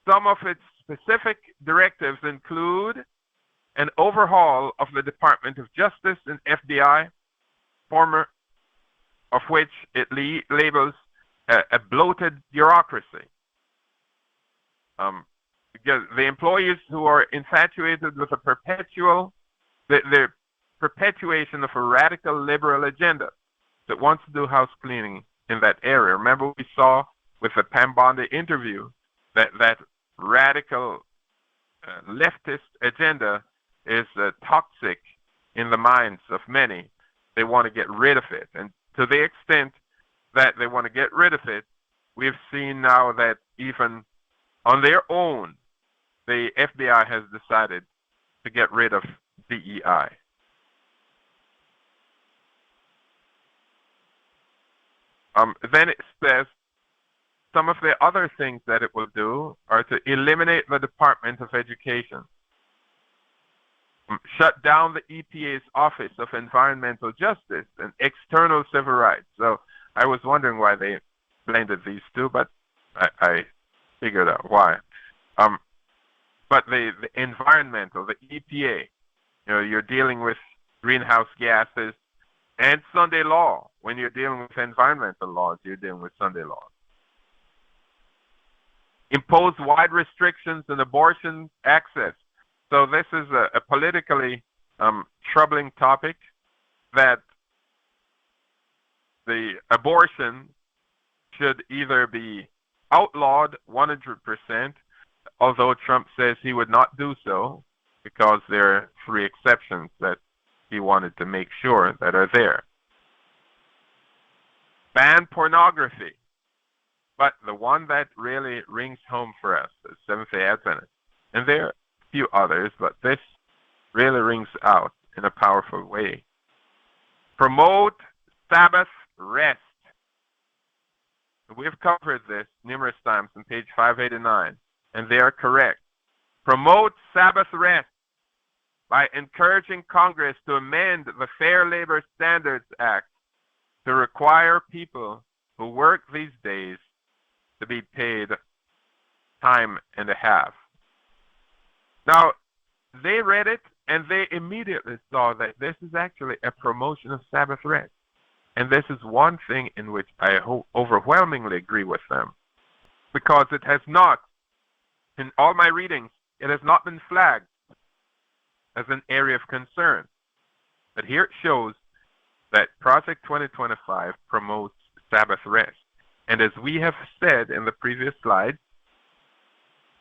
Some of its specific directives include an overhaul of the Department of Justice and FBI, former of which it labels a bloated bureaucracy. Because the employees who are infatuated with the perpetuation of a radical liberal agenda that wants to do house cleaning in that area. Remember we saw with the Pam Bondi interview that radical leftist agenda is toxic in the minds of many. They want to get rid of it. And to the extent that they want to get rid of it, we've seen now that even on their own, the FBI has decided to get rid of DEI. Then it says some of the other things that it will do are to eliminate the Department of Education, shut down the EPA's Office of Environmental Justice and External Civil Rights. So I was wondering why they blended these two, but I figured out why. But the environmental, the EPA, you're dealing with greenhouse gases and Sunday law. When you're dealing with environmental laws, you're dealing with Sunday law. Impose wide restrictions on abortion access. So this is a politically troubling topic, that the abortion should either be outlawed 100%, although Trump says he would not do so because there are 3 exceptions that he wanted to make sure that are there. Ban pornography. But the one that really rings home for us is Seventh-day Adventists. And there are a few others, but this really rings out in a powerful way. Promote Sabbath rest. We've covered this numerous times on page 589, and they are correct. Promote Sabbath rest by encouraging Congress to amend the Fair Labor Standards Act to require people who work these days to be paid time and a half. Now, they read it and they immediately saw that this is actually a promotion of Sabbath rest. And this is one thing in which I overwhelmingly agree with them, because it has not, in all my readings, it has not been flagged as an area of concern. But here it shows that Project 2025 promotes Sabbath rest. And as we have said in the previous slide,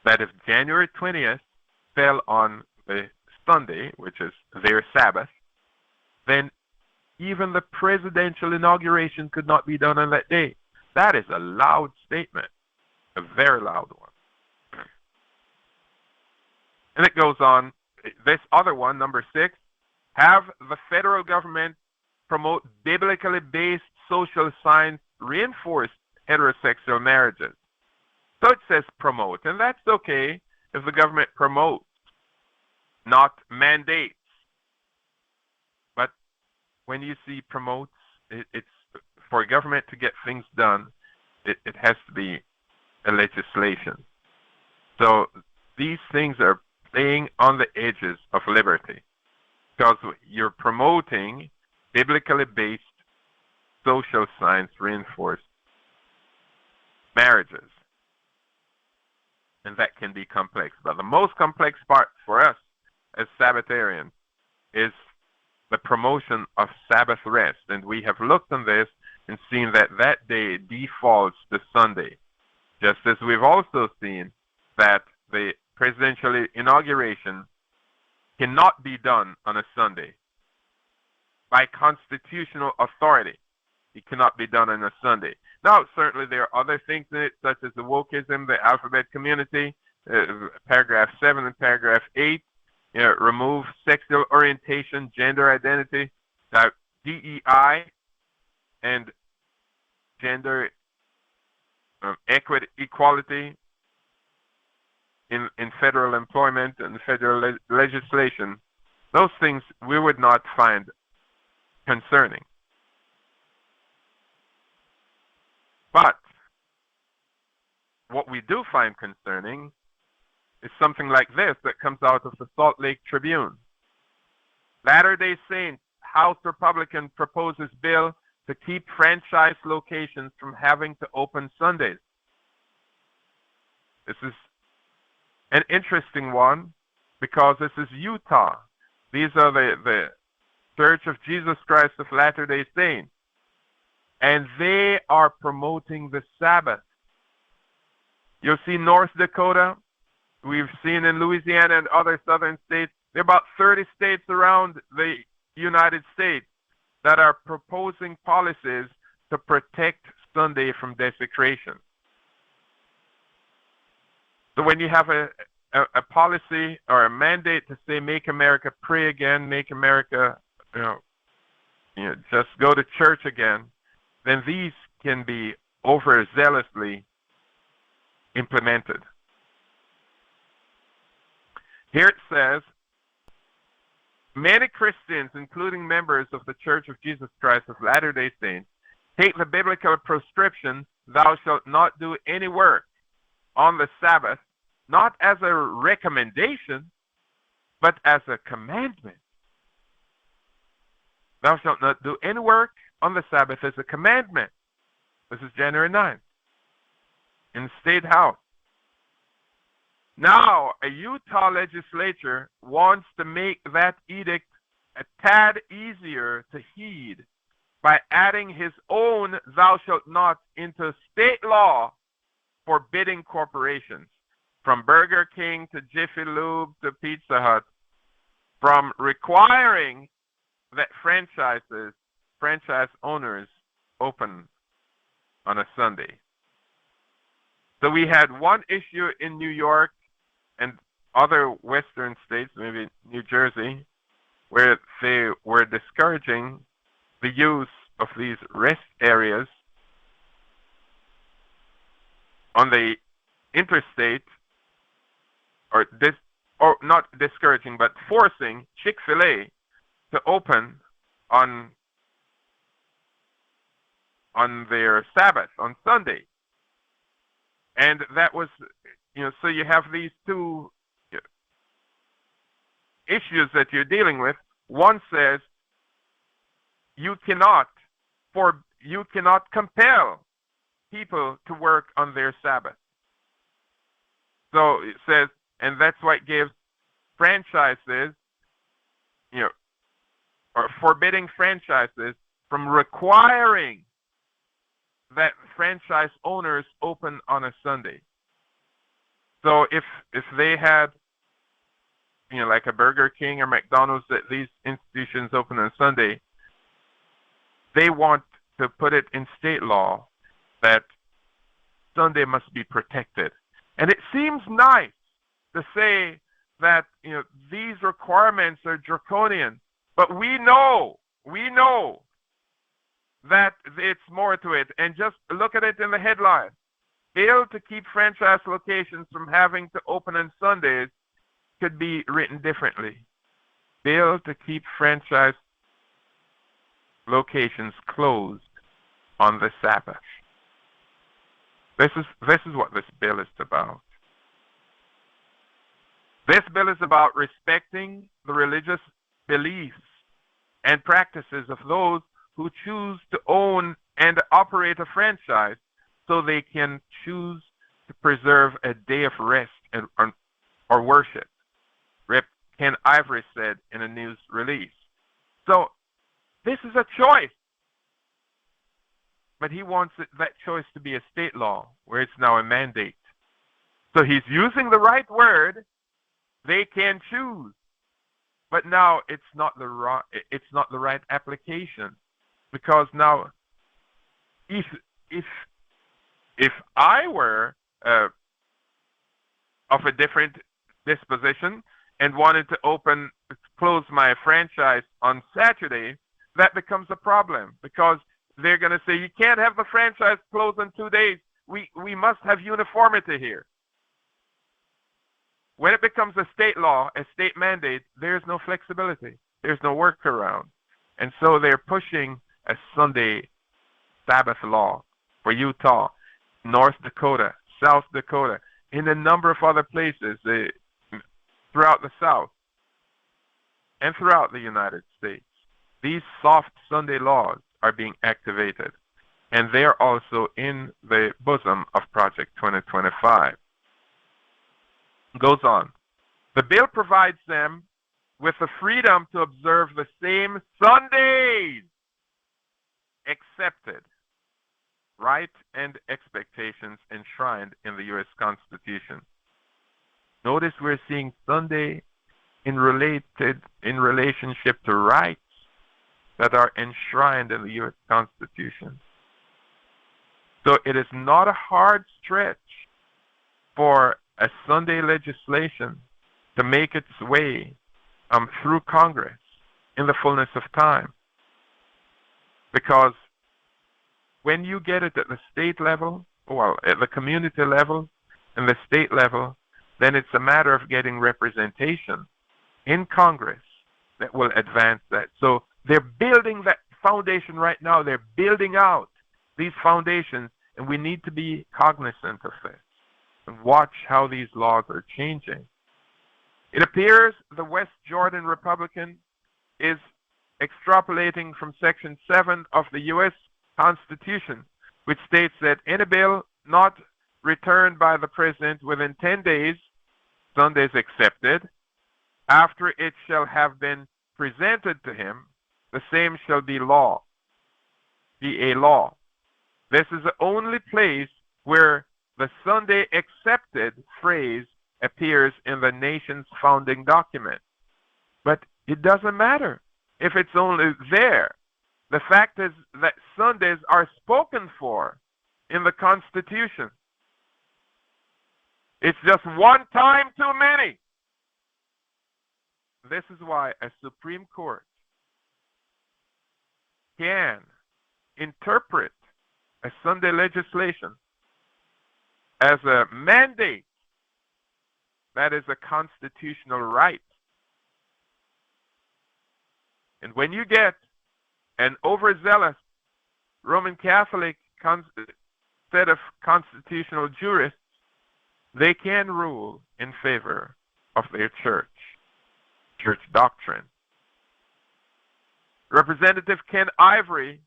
that if January 20th fell on the Sunday, which is their Sabbath, then even the presidential inauguration could not be done on that day. That is a loud statement, a very loud one. And it goes on, this other one, number 6, have the federal government promote biblically based social science reinforced heterosexual marriages. So it says promote, and that's okay if the government promotes, not mandates. But when you see promotes, it's for government to get things done, it has to be a legislation. So these things are staying on the edges of liberty, because you're promoting biblically based social science reinforced marriages. And that can be complex. But the most complex part for us as Sabbatarians is the promotion of Sabbath rest. And we have looked on this and seen that that day defaults to Sunday. Just as we've also seen that the presidential inauguration cannot be done on a Sunday. By constitutional authority, it cannot be done on a Sunday. Now, certainly there are other things in it, such as the wokeism, the alphabet community, paragraph 7 and paragraph 8, remove sexual orientation, gender identity, DEI, and gender equality in federal employment and federal legislation. Those things we would not find concerning. But what we do find concerning is something like this that comes out of the Salt Lake Tribune. Latter-day Saints House Republican proposes bill to keep franchise locations from having to open Sundays. This is an interesting one because this is Utah. These are the Church of Jesus Christ of Latter-day Saints. And they are promoting the Sabbath. You'll see North Dakota. We've seen in Louisiana and other southern states. There are about 30 states around the United States that are proposing policies to protect Sunday from desecration. So when you have a policy or a mandate to say, make America pray again, make America, just go to church again, then these can be overzealously implemented. Here it says, many Christians, including members of the Church of Jesus Christ of Latter-day Saints, take the biblical prescription, thou shalt not do any work on the Sabbath, not as a recommendation, but as a commandment. Thou shalt not do any work on the Sabbath as a commandment. This is January 9th in the State House. Now, a Utah legislature wants to make that edict a tad easier to heed by adding his own thou shalt not into state law forbidding corporations, from Burger King to Jiffy Lube to Pizza Hut, from requiring that franchise owners open on a Sunday. So we had one issue in New York and other western states, maybe New Jersey, where they were discouraging the use of these rest areas on the interstate, or not discouraging, but forcing Chick-fil-A to open on their Sabbath, on Sunday. And that was, so you have these two issues that you're dealing with. One says you cannot compel people to work on their Sabbath. So it says, and that's why it gives franchises, or forbidding franchises from requiring that franchise owners open on a Sunday. So if they had, like a Burger King or McDonald's, that these institutions open on Sunday, they want to put it in state law that Sunday must be protected. And it seems nice to say that these requirements are draconian, but we know that it's more to it. And just look at it in the headline. Bill to keep franchise locations from having to open on Sundays could be written differently. Bill to keep franchise locations closed on the Sabbath. This is what this bill is about. This bill is about respecting the religious beliefs and practices of those who choose to own and operate a franchise so they can choose to preserve a day of rest or worship, Rep. Ken Ivory said in a news release. So this is a choice, but he wants that choice to be a state law where it's now a mandate. So he's using the right word, they can choose, but now it's not the right application, because now if if if I were of a different disposition and wanted to close my franchise on Saturday, that becomes a problem, because they're going to say you can't have the franchise closed in 2 days. We must have uniformity here. When it becomes a state law, a state mandate, there's no flexibility. There's no workaround. And so they're pushing a Sunday Sabbath law for Utah, North Dakota, South Dakota, in a number of other places throughout the South and throughout the United States. These soft Sunday laws are being activated, and they're also in the bosom of Project 2025. Goes on. The bill provides them with the freedom to observe the same Sundays accepted right and expectations enshrined in the U.S. Constitution. Notice we're seeing Sunday in relationship to rights that are enshrined in the U.S. Constitution. So it is not a hard stretch for a Sunday legislation to make its way through Congress in the fullness of time. Because when you get it at the state level, well, at the community level and the state level, then it's a matter of getting representation in Congress that will advance that. So they're building that foundation right now. They're building out these foundations, and we need to be cognizant of this and watch how these laws are changing. It appears the West Jordan Republican is extrapolating from Section 7 of the U.S. Constitution, which states that any bill not returned by the President within 10 days, Sundays accepted, after it shall have been presented to him, the same shall be a law. This is the only place where the Sunday accepted phrase appears in the nation's founding document. But it doesn't matter if it's only there. The fact is that Sundays are spoken for in the Constitution. It's just one time too many. This is why a Supreme Court can interpret a Sunday legislation as a mandate that is a constitutional right. And when you get an overzealous Roman Catholic set of constitutional jurists, they can rule in favor of their church doctrine. Representative Ken Ivory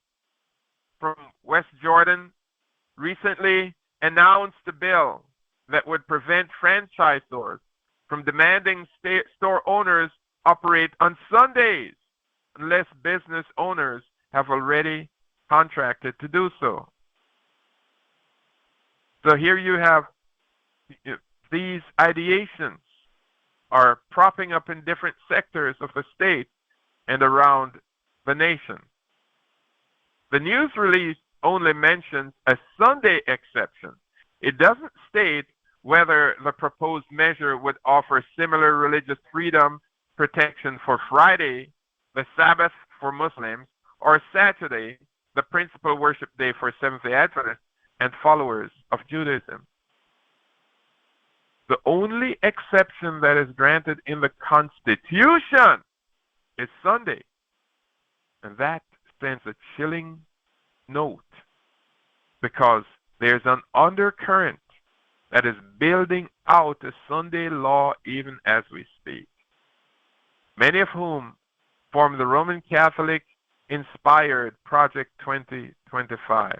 from West Jordan recently announced a bill that would prevent franchisors from demanding store owners operate on Sundays unless business owners have already contracted to do so. So here you have these ideations are propping up in different sectors of the state and around the nation. The news release only mentions a Sunday exception. It doesn't state whether the proposed measure would offer similar religious freedom protection for Friday, the Sabbath for Muslims, or Saturday, the principal worship day for Seventh-day Adventists and followers of Judaism. The only exception that is granted in the Constitution is Sunday. And that sends a chilling note, because there's an undercurrent that is building out a Sunday law even as we speak, many of whom form the Roman Catholic inspired Project 2025.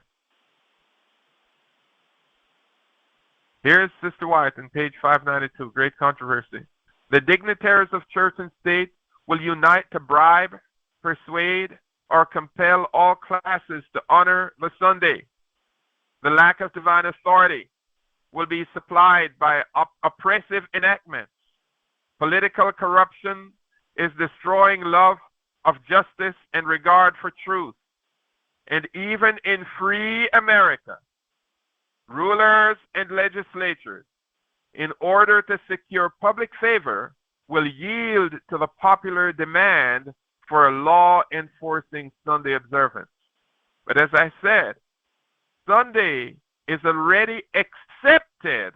Here's Sister White on page 592, Great Controversy. The dignitaries of church and state will unite to bribe, persuade, or compel all classes to honor the Sunday. The lack of divine authority will be supplied by oppressive enactments. Political corruption is destroying love of justice and regard for truth. And even in free America, rulers and legislatures, in order to secure public favor, will yield to the popular demand for a law enforcing Sunday observance. But as I said, Sunday is already accepted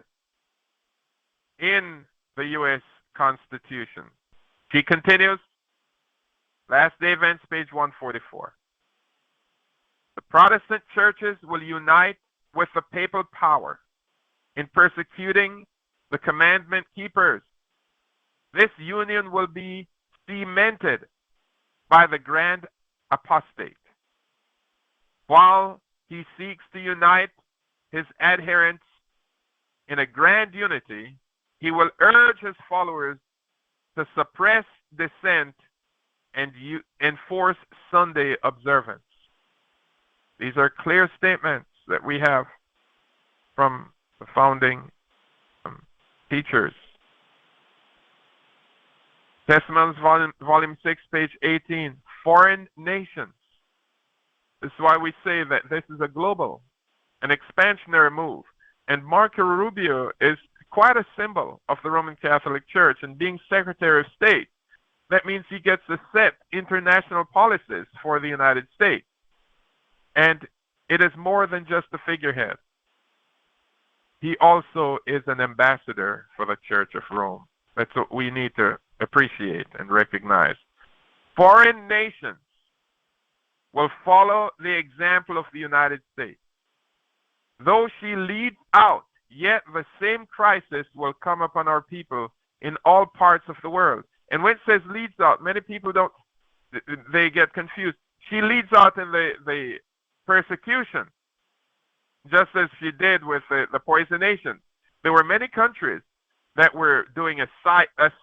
in the U.S. Constitution. She continues, Last Day Events, page 144. The Protestant churches will unite with the papal power in persecuting the commandment keepers. This union will be cemented by the grand apostate, while he seeks to unite his adherents in a grand unity. He will urge his followers to suppress dissent and enforce Sunday observance. These are clear statements that we have from the founding teachers. Testimonies, volume 6, page 18. Foreign nations. This is why we say that this is a global, an expansionary move. And Marco Rubio is quite a symbol of the Roman Catholic Church, and being Secretary of State, that means he gets to set international policies for the United States. And it is more than just a figurehead. He also is an ambassador for the Church of Rome. That's what we need to appreciate and recognize. Foreign nations will follow the example of the United States. Though she leads out, yet the same crisis will come upon our people in all parts of the world. And when it says leads out, many people they get confused. She leads out in the persecution, just as she did with the poisonation. There were many countries that were doing a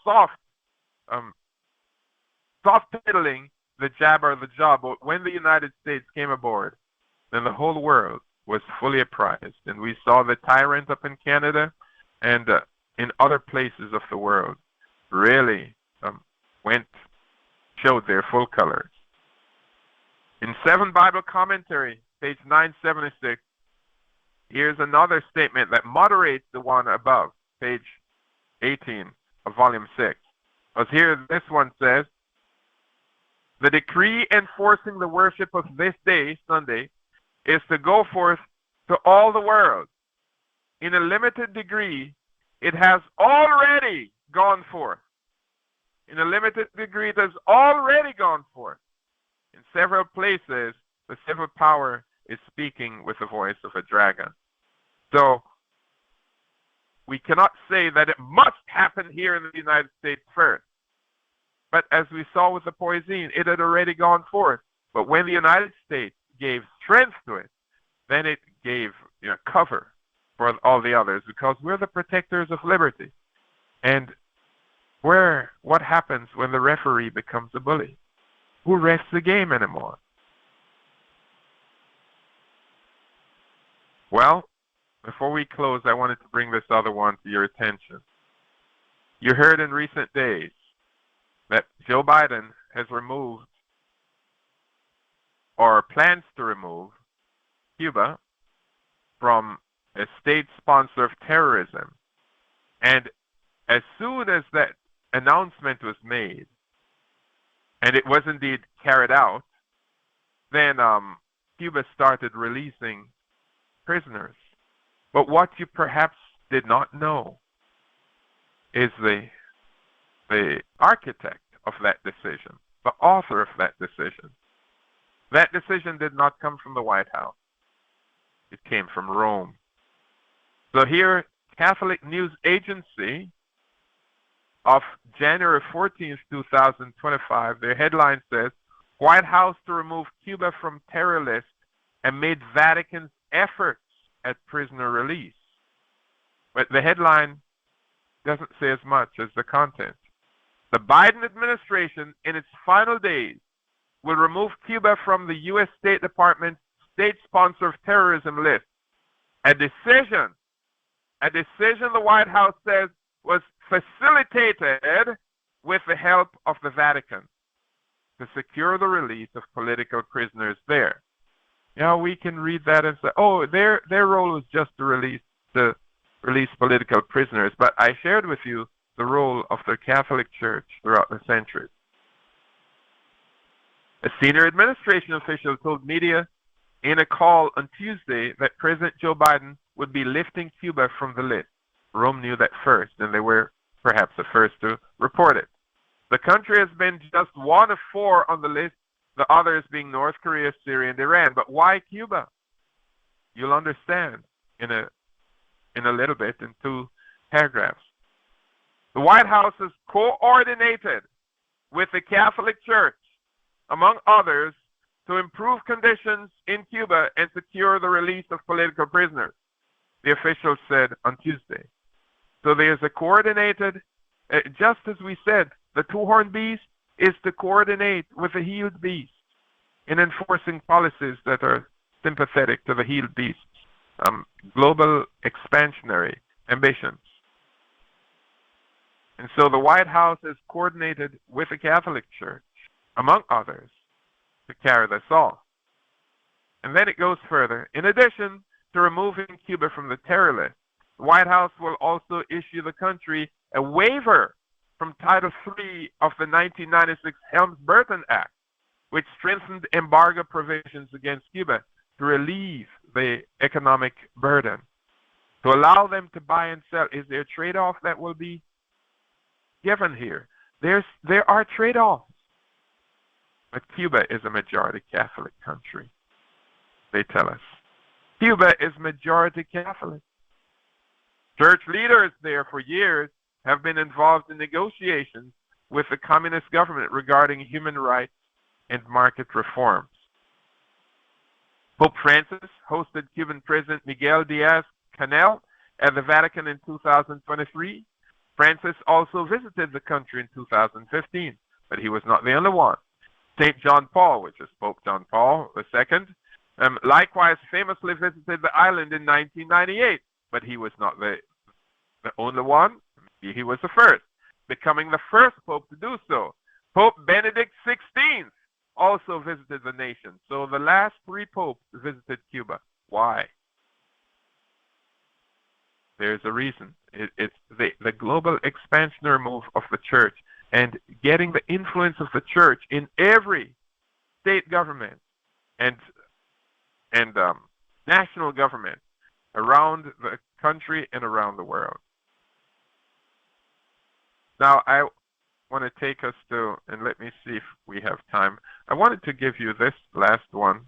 soft peddling, the jab or the job. But when the United States came aboard, then the whole world was fully apprised. And we saw the tyrant up in Canada and in other places of the world really showed their full colors. In 7 Bible Commentary, page 976, here's another statement that moderates the one above, page 18 of volume 6. Because here this one says, the decree enforcing the worship of this day, Sunday, is to go forth to all the world. In a limited degree, it has already gone forth. In a limited degree, it has already gone forth. In several places, the civil power is speaking with the voice of a dragon. So, we cannot say that it must happen here in the United States first. But as we saw with the poison, it had already gone forth. But when the United States gave strength to it, then it gave cover for all the others, because we're the protectors of liberty. And what happens when the referee becomes a bully? Who refs the game anymore? Well, before we close, I wanted to bring this other one to your attention. You heard in recent days that Joe Biden has removed or plans to remove Cuba from a state sponsor of terrorism. And as soon as that announcement was made, and it was indeed carried out, then Cuba started releasing prisoners. But what you perhaps did not know is the architect of that decision, the author of that decision. That decision did not come from the White House. It came from Rome. So here Catholic News Agency of January 14th, 2025, their headline says, White House to remove Cuba from terror list amid Vatican's efforts at prisoner release. But the headline doesn't say as much as the content. The Biden administration, in its final days, will remove Cuba from the U.S. State Department's state sponsor of terrorism list. A decision the White House says was facilitated with the help of the Vatican to secure the release of political prisoners there. Now we can read that and say, oh, their role was just to release political prisoners. But I shared with you the role of the Catholic Church throughout the centuries. A senior administration official told media in a call on Tuesday that President Joe Biden would be lifting Cuba from the list. Rome knew that first, and they were perhaps the first to report it. The country has been just one of 4 on the list, the others being North Korea, Syria, and Iran. But why Cuba? You'll understand in a little bit, in 2 paragraphs. The White House has coordinated with the Catholic Church, among others, to improve conditions in Cuba and secure the release of political prisoners, the official said on Tuesday. So there's a coordinated, just as we said, the 2-horned beast is to coordinate with the healed beast in enforcing policies that are sympathetic to the healed beast, global expansionary ambitions. And so the White House is coordinated with the Catholic Church, among others, to carry this off. And then it goes further. In addition to removing Cuba from the terror list, the White House will also issue the country a waiver from Title III of the 1996 Helms-Burton Act, which strengthened embargo provisions against Cuba to relieve the economic burden, to allow them to buy and sell. Is there a trade-off that will be given here? There are trade-offs. But Cuba is a majority Catholic country, they tell us. Cuba is majority Catholic. Church leaders there for years have been involved in negotiations with the communist government regarding human rights and market reforms. Pope Francis hosted Cuban President Miguel Diaz-Canel at the Vatican in 2023. Francis also visited the country in 2015, but he was not the only one. St. John Paul, which is Pope John Paul II, likewise famously visited the island in 1998, but he was not the only one. Maybe he was the first, becoming the first Pope to do so. Pope Benedict XVI also visited the nation. So the last 3 popes visited Cuba. Why? There's a reason. It's the global expansionary move of the church and getting the influence of the church in every state government and national government around the country and around the world. Now, I want to take us to, and let me see if we have time. I wanted to give you this last one.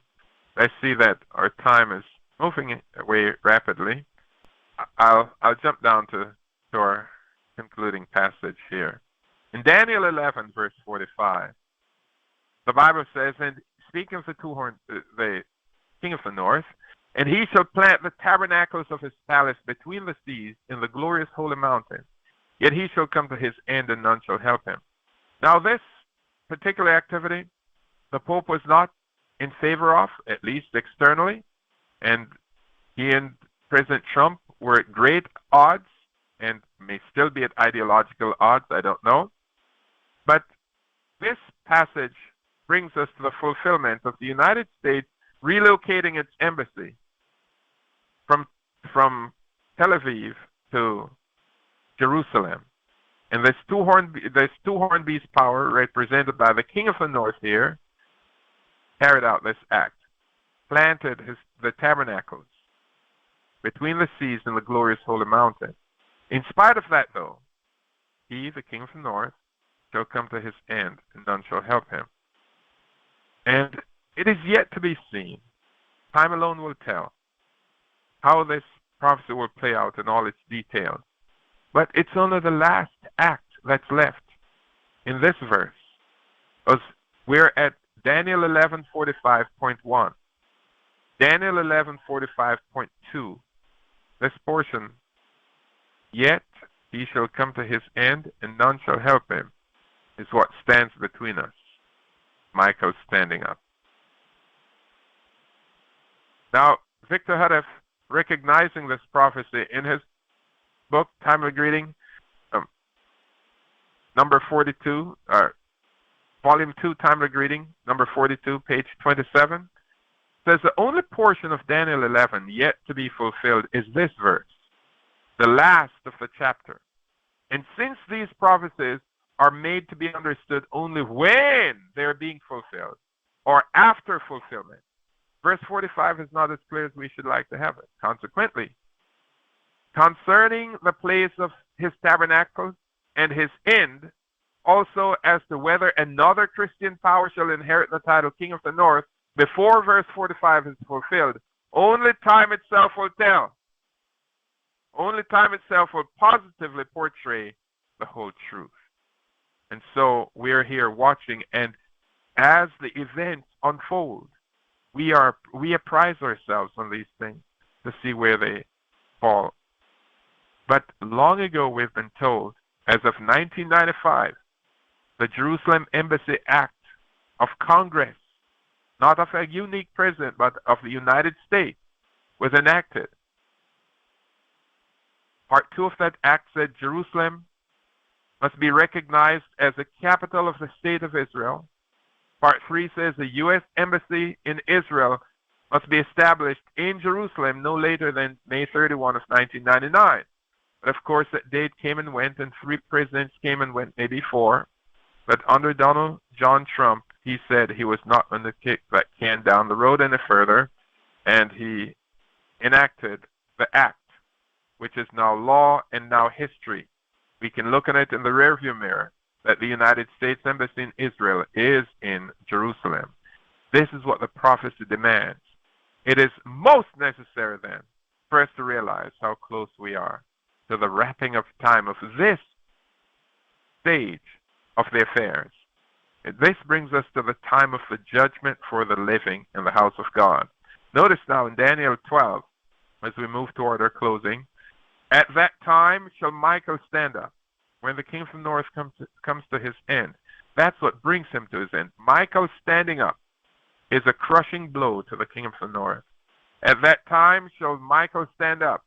I see that our time is moving away rapidly. I'll jump down to our concluding passage here. In Daniel 11, verse 45, the Bible says, and speaking of the king of the north, and he shall plant the tabernacles of his palace between the seas in the glorious holy mountain. Yet he shall come to his end, and none shall help him. Now this particular activity, the Pope was not in favor of, at least externally, and he and President Trump were at great odds, and may still be at ideological odds, I don't know. But this passage brings us to the fulfillment of the United States relocating its embassy from Tel Aviv to Jerusalem. And this two-horned beast power, represented by the king of the north here, carried out this act, planted the tabernacles between the seas and the glorious holy mountain. In spite of that, though, he, the king of the north, shall come to his end, and none shall help him. And it is yet to be seen, time alone will tell, how this prophecy will play out in all its details. But it's only the last act that's left in this verse. As we're at Daniel 11:45.1. Daniel 11:45.2. This portion, yet he shall come to his end, and none shall help him, is what stands between us. Michael standing up. Now, Victor Houteff, recognizing this prophecy in his book, Timely Greeting, number 42, volume 2, Timely Greeting, number 42, page 27, says the only portion of Daniel 11 yet to be fulfilled is this verse, the last of the chapter. And since these prophecies are made to be understood only when they're being fulfilled or after fulfillment, verse 45 is not as clear as we should like to have it. Consequently, concerning the place of his tabernacle and his end, also as to whether another Christian power shall inherit the title King of the North before verse 45 is fulfilled, only time itself will tell. Only time itself will positively portray the whole truth. And so we're here watching, and as the events unfold, we apprise ourselves on these things to see where they fall. But long ago we've been told, as of 1995, the Jerusalem Embassy Act of Congress, not of a unique president, but of the United States, was enacted. Part 2 of that act said Jerusalem must be recognized as the capital of the state of Israel. Part 3 says the U.S. Embassy in Israel must be established in Jerusalem no later than May 31 of 1999. But of course that date came and went, and 3 presidents came and went, maybe 4. But under Donald John Trump, he said he was not going to kick that can down the road any further, and he enacted the act, which is now law and now history. We can look at it in the rearview mirror that the United States Embassy in Israel is in Jerusalem. This is what the prophecy demands. It is most necessary then for us to realize how close we are to the wrapping up time of this stage of the affairs. This brings us to the time of the judgment for the living in the house of God. Notice now in Daniel 12, as we move toward our closing, at that time shall Michael stand up, when the king from the north comes to his end. That's what brings him to his end. Michael standing up is a crushing blow to the king of the north. At that time shall Michael stand up,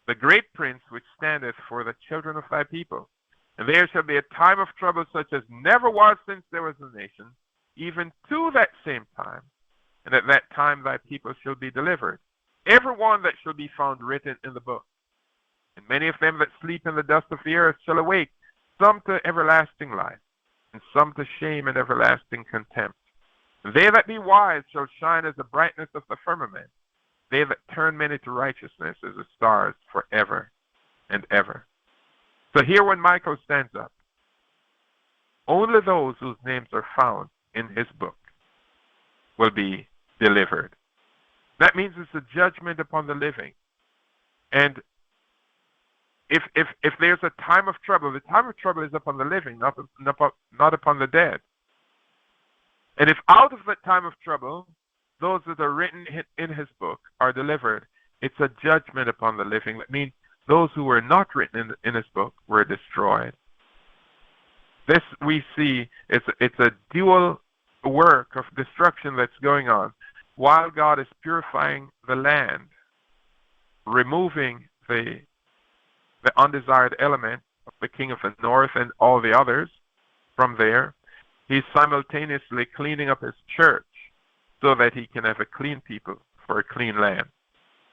the great prince which standeth for the children of thy people. And there shall be a time of trouble such as never was since there was a nation, even to that same time. And at that time thy people shall be delivered, every one that shall be found written in the book. And many of them that sleep in the dust of the earth shall awake, some to everlasting life, and some to shame and everlasting contempt. And they that be wise shall shine as the brightness of the firmament. They that turn many to righteousness as the stars forever and ever. So here when Michael stands up, only those whose names are found in his book will be delivered. That means it's a judgment upon the living. And if there's a time of trouble, the time of trouble is upon the living, not upon the dead. And if out of that time of trouble, those that are written in his book are delivered, it's a judgment upon the living. That means those who were not written in his book were destroyed. This we see, it's a dual work of destruction that's going on. While God is purifying the land, removing the undesired element of the king of the north and all the others from there, he's simultaneously cleaning up his church so that he can have a clean people for a clean land.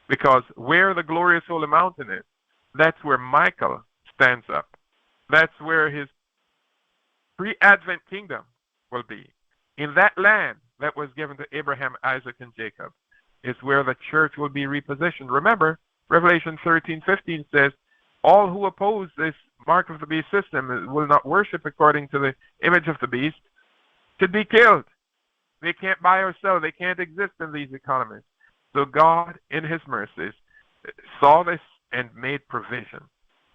Because where the glorious holy mountain is, that's where Michael stands up. That's where his pre-Advent kingdom will be. In that land that was given to Abraham, Isaac, and Jacob is where the church will be repositioned. Remember, Revelation 13:15 says, all who oppose this mark of the beast system will not worship according to the image of the beast should be killed. They can't buy or sell. They can't exist in these economies. So God, in his mercies, saw this and made provision,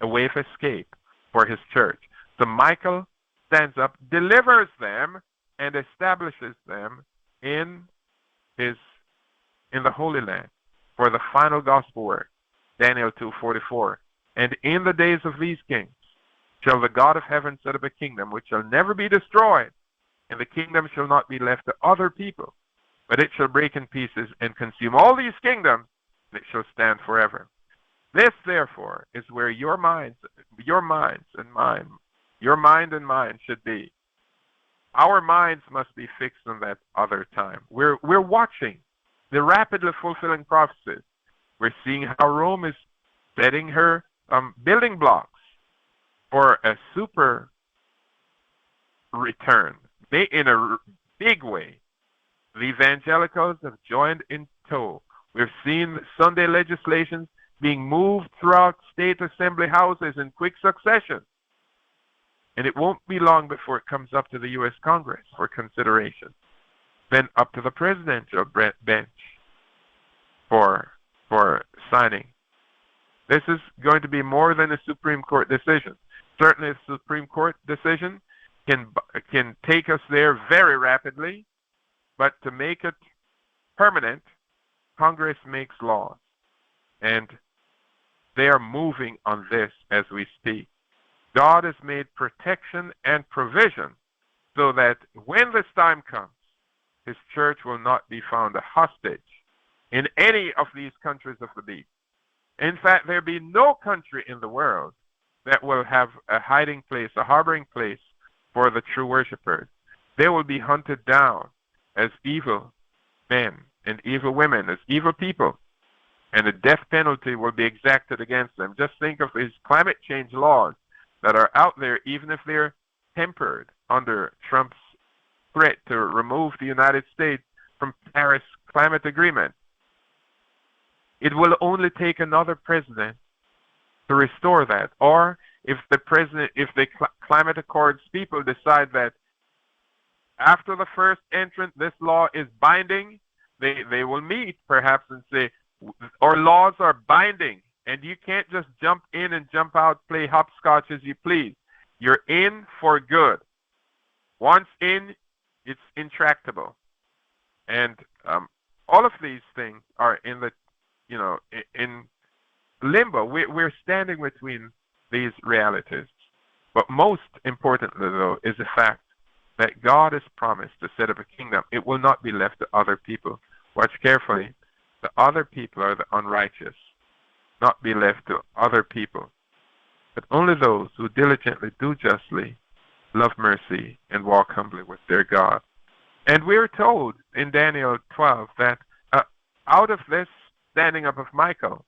a way of escape for his church. So Michael stands up, delivers them, and establishes them in the Holy Land for the final gospel work. Daniel 2:44. And in the days of these kings shall the God of heaven set up a kingdom which shall never be destroyed, and the kingdom shall not be left to other people, but it shall break in pieces and consume all these kingdoms, and it shall stand forever. This, therefore, is where your mind and mine should be. Our minds must be fixed on that other time. We're watching the rapidly fulfilling prophecies. We're seeing how Rome is setting her building blocks for a super return in a big way. The evangelicals have joined in tow. We've seen Sunday legislation being moved throughout state assembly houses in quick succession. And it won't be long before it comes up to the U.S. Congress for consideration. Then up to the presidential bench for signing. This is going to be more than a Supreme Court decision. Certainly a Supreme Court decision can take us there very rapidly, but to make it permanent, Congress makes laws. And they are moving on this as we speak. God has made protection and provision so that when this time comes, his church will not be found a hostage in any of these countries of the beast. In fact, there be no country in the world that will have a hiding place, a harboring place for the true worshipers. They will be hunted down as evil men and evil women, as evil people, and a death penalty will be exacted against them. Just think of these climate change laws that are out there, even if they're tempered under Trump's threat to remove the United States from Paris Climate Agreement. It will only take another president to restore that. Or if the climate accords people decide that after the first entrant this law is binding, they will meet perhaps and say, our laws are binding, and you can't just jump in and jump out, play hopscotch as you please. You're in for good. Once in, it's intractable. And all of these things are in limbo. We're standing between these realities. But most importantly, though, is the fact that God has promised to set up a kingdom. It will not be left to other people. Watch carefully. The other people are the unrighteous, not be left to other people, but only those who diligently do justly, love mercy, and walk humbly with their God. And we're told in Daniel 12 that out of this standing up of Michael,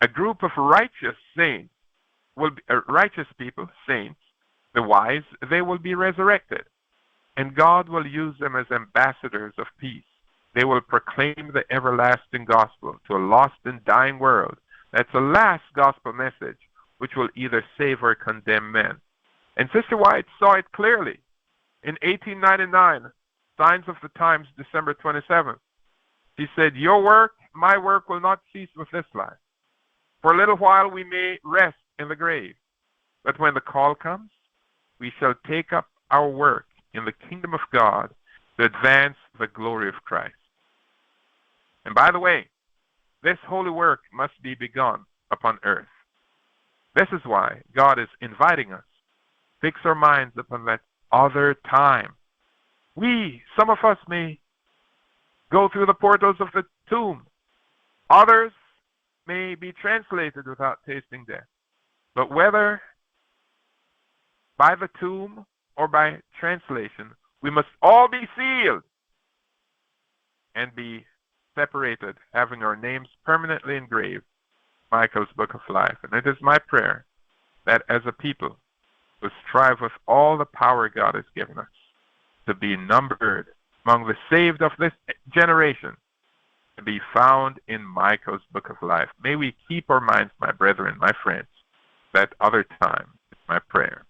a group of righteous saints will be righteous people, saints, the wise, they will be resurrected, and God will use them as ambassadors of peace. They will proclaim the everlasting gospel to a lost and dying world. That's the last gospel message, which will either save or condemn men. And Sister White saw it clearly. In 1899, Signs of the Times, December 27th, she said, your work, my work, will not cease with this life. For a little while we may rest in the grave, but when the call comes, we shall take up our work in the kingdom of God to advance the glory of Christ. And by the way, this holy work must be begun upon earth. This is why God is inviting us. Fix our minds upon that other time. Some of us may go through the portals of the tomb. Others may be translated without tasting death. But whether by the tomb or by translation, we must all be sealed and be separated, having our names permanently engraved, Michael's Book of Life. And it is my prayer that as a people, we strive with all the power God has given us to be numbered among the saved of this generation, to be found in Michael's Book of Life. May we keep our minds, my brethren, my friends, that other time is my prayer.